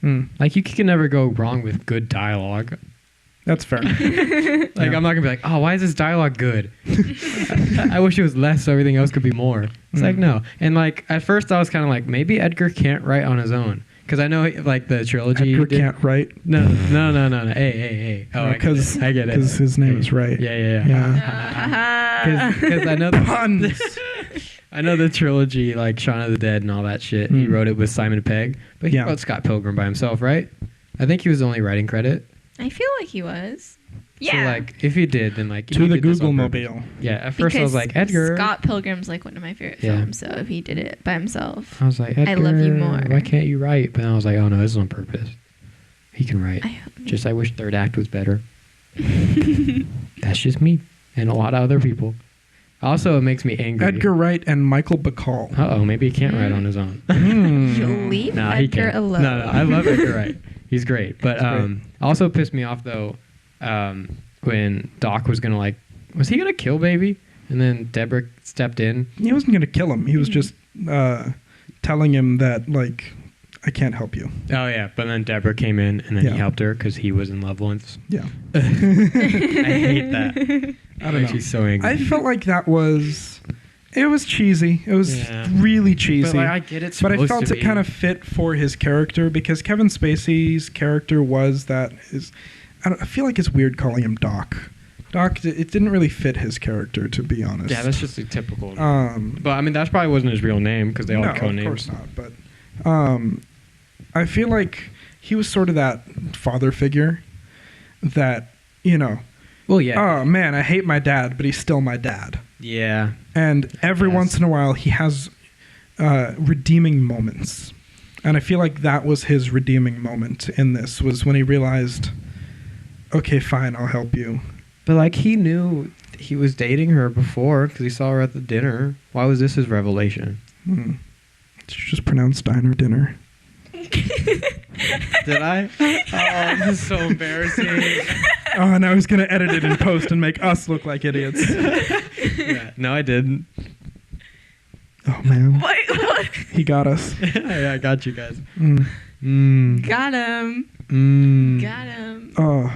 Mm, Like you can never go wrong with good dialogue. that's fair. Like Yeah. I'm not gonna be like, oh, why is this dialogue good? I wish it was less so everything else could be more. It's like no. And like at first I was kind of like, maybe Edgar can't write on his own, because I know like the trilogy. Edgar can't write. No. Hey. Oh, Because I get it. his name is right. Yeah. Yeah. Because I know the Puns. I know the trilogy, like Shaun of the Dead and all that shit. He wrote it with Simon Pegg, but he wrote Scott Pilgrim by himself, right? I think he was the only writing credit. I feel like he was. Yeah. So, like, if he did, then, like... To the Google Mobile. Yeah, at first I was like, Edgar... Scott Pilgrim's, like, one of my favorite films, so if he did it by himself... I was like, Edgar, I love you more. Why can't you write? But then I was like, oh, no, this is on purpose. He can write. I wish third act was better. That's just me and a lot of other people. Also, it makes me angry. Edgar Wright and Michael Bacall. Uh-oh, maybe he can't write on his own. You'll leave Edgar alone. No, I love Edgar Wright. He's great. But also pissed me off, though, when Doc was going to, like... Was he going to kill Baby? And then Deborah stepped in. He wasn't going to kill him. He was just telling him that, like... I can't help you. Oh, yeah. But then Deborah came in, and then he helped her because he was in love once. Yeah. I hate that. I don't know. She's so angry. I felt like that was... It was cheesy. It was really cheesy. But, like, I get it's But I supposed felt to it be. kind of fit for his character because Kevin Spacey's character was that his... I feel like it's weird calling him Doc. Doc, it didn't really fit his character, to be honest. Yeah, that's just a typical... but, I mean, that probably wasn't his real name because they all had code names. No, of course not. But I feel like he was sort of that father figure that, you know... Well, yeah. Oh, man, I hate my dad, but he's still my dad. Yeah. And every once in a while, he has redeeming moments. And I feel like that was his redeeming moment in this, was when he realized, okay, fine, I'll help you. But, like, he knew he was dating her before because he saw her at the dinner. Why was this his revelation? Did you just pronounce diner dinner? Did I? Oh, this is so embarrassing. Oh, now he's going to edit it in post and make us look like idiots. Yeah, no, I didn't. Oh, man. What? He got us. Yeah, I got you guys. Got him. Got him. Oh,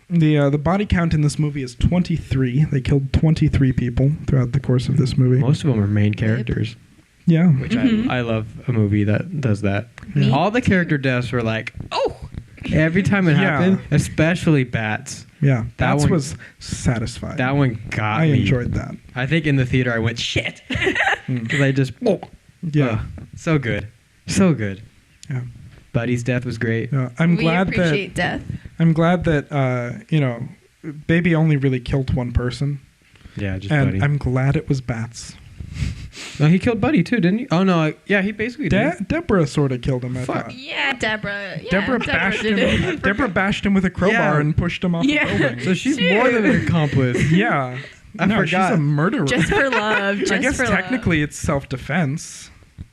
the body count in this movie is 23. They killed 23 people throughout the course of this movie. Most of them are main characters. Yeah. Which I love a movie that does that. Yeah. All the character deaths were like, oh! Every time it happened, especially Bats. Yeah, That that one- was satisfying. That one got I me. enjoyed that. I think in the theater I went, shit! Because I just, Yeah. so good. So good. Yeah. Buddy's death was great. Yeah. We appreciate death. I'm glad that you know, Baby only really killed one person, Yeah, just and Buddy. I'm glad it was Bats. No, he killed Buddy too, didn't he? Oh, no. Yeah, he basically did. Deborah sort of killed him. I Fuck. thought. Yeah, Deborah. Yeah, Deborah bashed did him. it. Deborah bashed him with a crowbar Yeah. and pushed him off the building. So she's more than an accomplice. Yeah. I no, forgot. she's a murderer. Just for love. Just I guess for technically it's self-defense.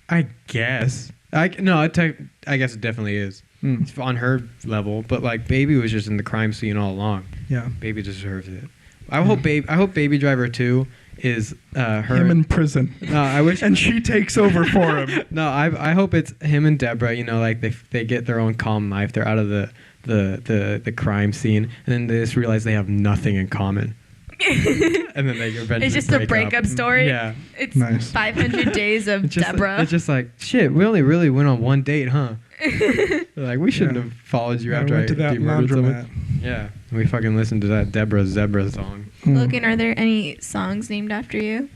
I guess. I guess it definitely is. It's on her level, but like Baby was just in the crime scene all along. Yeah. Baby deserves it. I hope Baby Driver 2 is her Him in prison. No, I wish And she takes over for him. No, I hope it's him and Deborah, you know, like they get their own calm life. They're out of the crime scene, and then they just realize they have nothing in common. And then they eventually It's just a breakup story. Yeah. It's Nice. 500 days of It's just, Deborah. it's just like, shit, we only really went on one date, huh? They're like, we shouldn't Yeah. have followed you I after went to that demurdered someone. laundromat. Yeah. And we fucking listened to that Deborah Zebra song. Logan, are there any songs named after you?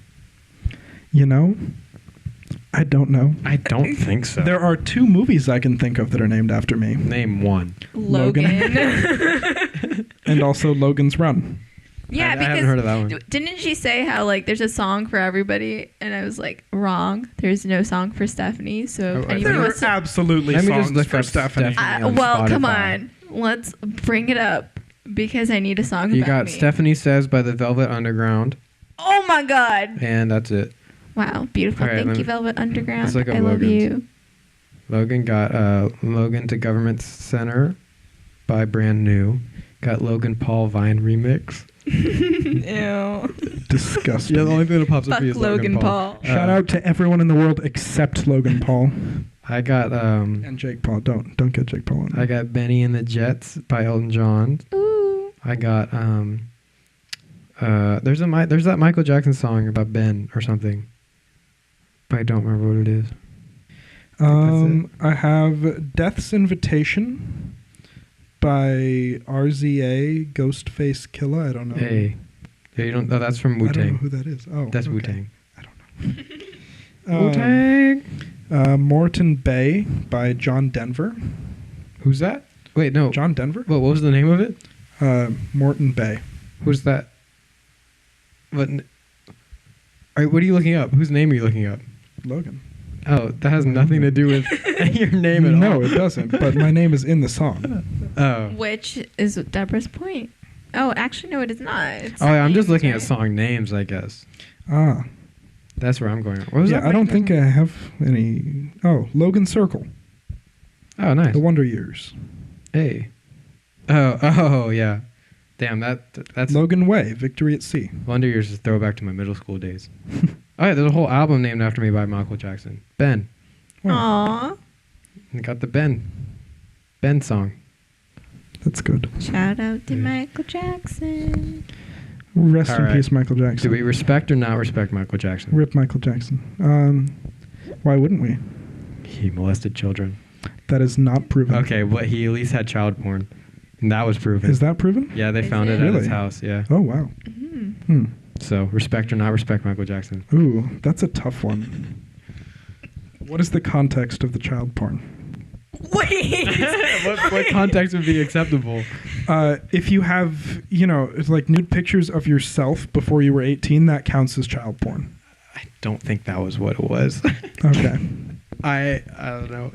You know, I don't know. I don't think so. There are 2 movies I can think of that are named after me, Name one. Logan. and also Logan's Run. Yeah, I because haven't heard of that one. didn't she say how like there's a song for everybody? And I was like, wrong. There's no song for Stephanie. So if anyone There are wants to, absolutely Let me just songs look for up Stephanie. Stephanie. on well, come Spotify. on, let's bring it up because I need a song. You about got me. Stephanie Says by the Velvet Underground, Oh my God! and that's it. Wow, beautiful. All right, Thank let you, me- Velvet Underground. let's look up I love Logan's. you. Logan got Logan to Government Center by Brand New. Got Logan Paul Vine remix. Ew. Disgusting. Yeah, the only thing that pops up Fuck for you is Logan Paul. Shout out to everyone in the world except Logan Paul I got and Jake Paul. Don't get Jake Paul in. I got Benny and the Jets by Elton John. Ooh. I got there's that Michael Jackson song about Ben or something, but I don't remember what it is. I have Death's Invitation by RZA, Ghostface Killer. I don't know. Hey, yeah, you don't. Oh, that's from Wu I don't know Tang. who that is. Oh, That's okay. Wu Tang. I don't know. Wu-Tang. Moreton Bay by John Denver. Who's that? Wait, no. John Denver? What was the name of it? Moreton Bay. Who's that? What? All right, what are you looking up? Whose name are you looking up? Logan. Oh, that has nothing to do with your name at all. No, it doesn't. But my name is in the song. Oh. Which is Deborah's point. Oh, actually, no, it is not. It's Oh, yeah, I'm just names, looking right? at song names, I guess. Ah. That's where I'm going. What was that? I don't think I have any. Oh, Logan Circle. Oh, nice. The Wonder Years. Hey. Oh, yeah. Damn, that's Logan Way, Victory at Sea. Wonder Years is a throwback to my middle school days. Oh, yeah, there's a whole album named after me by Michael Jackson. Ben. Aw. I got the Ben song. That's good. Shout out to Michael Jackson. Rest All in right. peace, Michael Jackson. Do we respect or not respect Michael Jackson? Rip Michael Jackson. Why wouldn't we? He molested children. That is not proven. Okay, but he at least had child porn. And that was proven. Is that proven? Yeah, they Is found it? it at his Really? house, yeah. Oh, wow. Mm-hmm. So, respect or not respect Michael Jackson? Ooh, that's a tough one. What is the context of the child porn? Wait. what context would be acceptable? If you have, it's like nude pictures of yourself before you were 18, that counts as child porn. I don't think that was what it was. Okay. I don't know.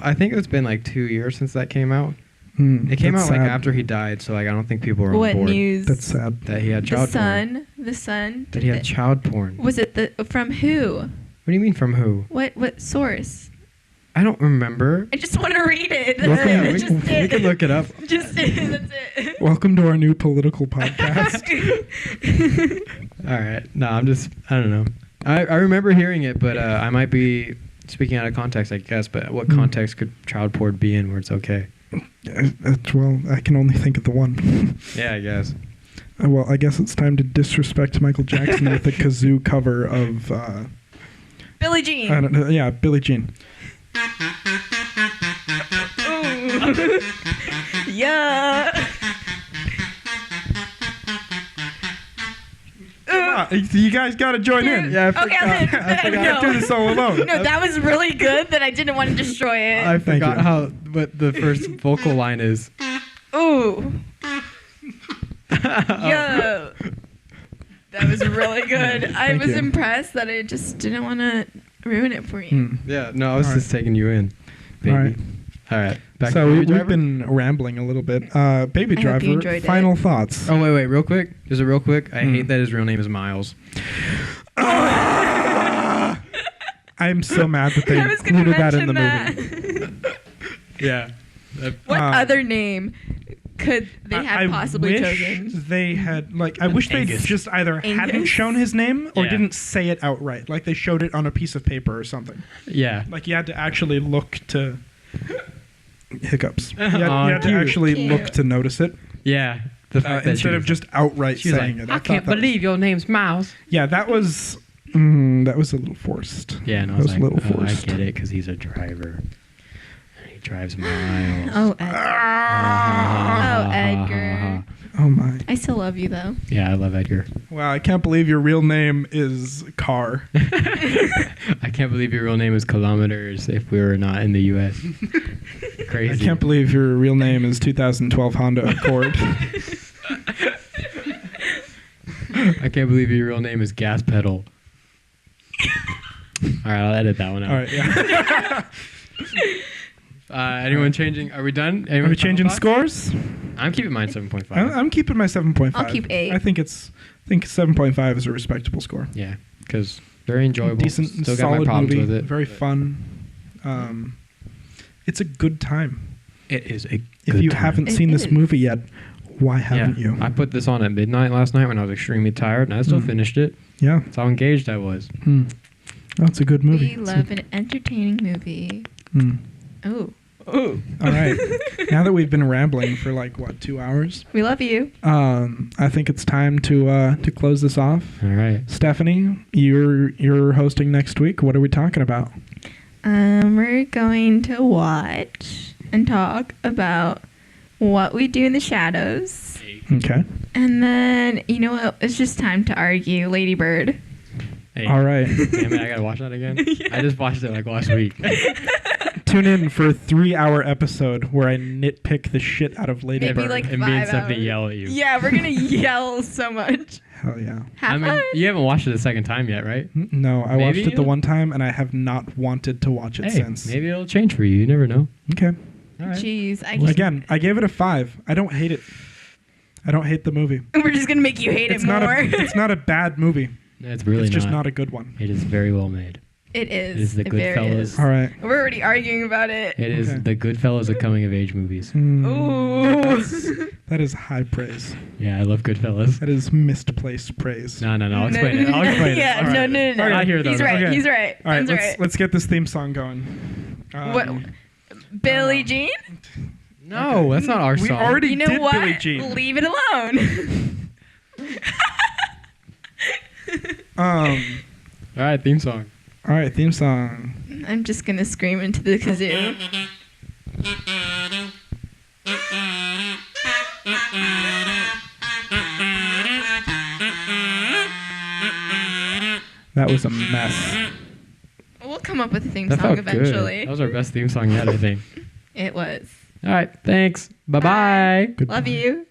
I think it's been like 2 years since that came out. It came That's out like sad. after he died, so like I don't think people were on What board news? That's sad. that he had The child porn. Son. That he had child porn. Was it from who? What do you mean from who? What source? I don't remember. I just want to read it. Welcome- Yeah, Just we it. can look it up. Just it. That's it. Welcome to our new political podcast. All right. No, I don't know. I remember hearing it, but I might be speaking out of context, I guess. But what context could child porn be in where it's okay? Well, I can only think of the one. Yeah, I guess. Well, I guess it's time to disrespect Michael Jackson with a kazoo cover of, Billie Jean. I don't know, yeah, Billie Jean. Yeah. You guys got to join in. Yeah, Okay, I can't do this all alone. No, that was really good. That I didn't want to destroy it. I Thank forgot you. what the first vocal line is. Ooh. Yo. That was really good. I Thank was you. impressed that I just didn't want to ruin it for you. Yeah, no, I was All just taking you in, baby. All right. All right. Back So to Baby we've Driver? been rambling a little bit. Baby I hope you Driver, enjoyed it. final thoughts. Oh, wait, real quick. Is it real quick? I hate that his real name is Miles. I'm so mad that they I was going to included that in mention the movie. that. Yeah. What Um, other name could they have possibly I wish chosen? they had, I wish they Angus. just either hadn't Angus? shown his name or Yeah. didn't say it outright. Like they showed it on a piece of paper or something. Yeah. Like you had to actually look to hiccups. You Aw, had to cute. actually Cute. look to notice it Yeah. The fact that instead she of was- just outright she was saying like, it. I thought can't that was- believe your name's Miles. Yeah, that was a little forced. Yeah, and I that was was like, a little oh, I forced. get it because he's a driver. And he drives miles. Oh, Edgar. Oh, Edgar. Oh my! I still love you, though. Yeah, I love Edgar. Wow, I can't believe your real name is Carr. I can't believe your real name is Kilometers if we were not in the U.S. Crazy. I can't believe your real name is 2012 Honda Accord. I can't believe your real name is Gas Pedal. All right, I'll edit that one out. All right, yeah. Anyone changing? Are we done? Are Anyone we final changing thoughts? scores? I'm keeping mine 7.5. I'm keeping my 7.5. I'll keep 8. I think 7.5 is a respectable score. Yeah, because very enjoyable. Decent, Still got solid my problems movie. with it. Very fun. It's a good time. It is a If good you time. haven't It seen this is. movie yet, why haven't you? I put this on at midnight last night when I was extremely tired, and I still finished it. Yeah. That's how engaged I was. Oh, it's a good movie. We love an entertaining movie. Oh. Oh. All right. Now that we've been rambling for 2 hours, We love you. I think it's time to close this off. All right. Stephanie, you're hosting next week. What are we talking about? We're going to watch and talk about What We Do in the Shadows. Okay. And then, you know what? It's just time to argue Lady Bird. Hey, All right. damn it, I gotta watch that again. I just watched it like last week. Tune in for a 3-hour episode where I nitpick the shit out of Lady Maybe Bird. like And me and 5 Stephanie hours. yell at you. Yeah, we're gonna yell so much. Hell yeah. Have fun. you haven't watched it a second time yet, right? No, I Maybe watched it the you'll- one time and I have not wanted to watch it Hey, since. maybe it'll change for you. You never know. Okay. All right. Jeez, Again, I gave it a 5. I don't hate it. I don't hate the movie. we're just gonna make you hate It's it not more. it's not a bad movie. It's really It's just not a good one. It is very well made. It is. It is the very Goodfellas. is. All right. We're already arguing about it. It is Okay. the Goodfellas of coming of age movies. Ooh. That is high praise. Yeah, I love Goodfellas. That is misplaced praise. No, I'll explain it. I'll explain it. Yeah, All right. no. I hear He's those. right. Okay. He's right. All right, Ben's let's get this theme song going. What? Billie Jean? No, that's not our We song. already You know did what? Billie Jean. Leave it alone. All right, theme song. All right, theme song. I'm just gonna scream into the kazoo. That was a mess. We'll come up with a theme That song felt eventually. good. That was our best theme song yet, I think. It was. All right, thanks. Bye-bye. Goodbye. Love you.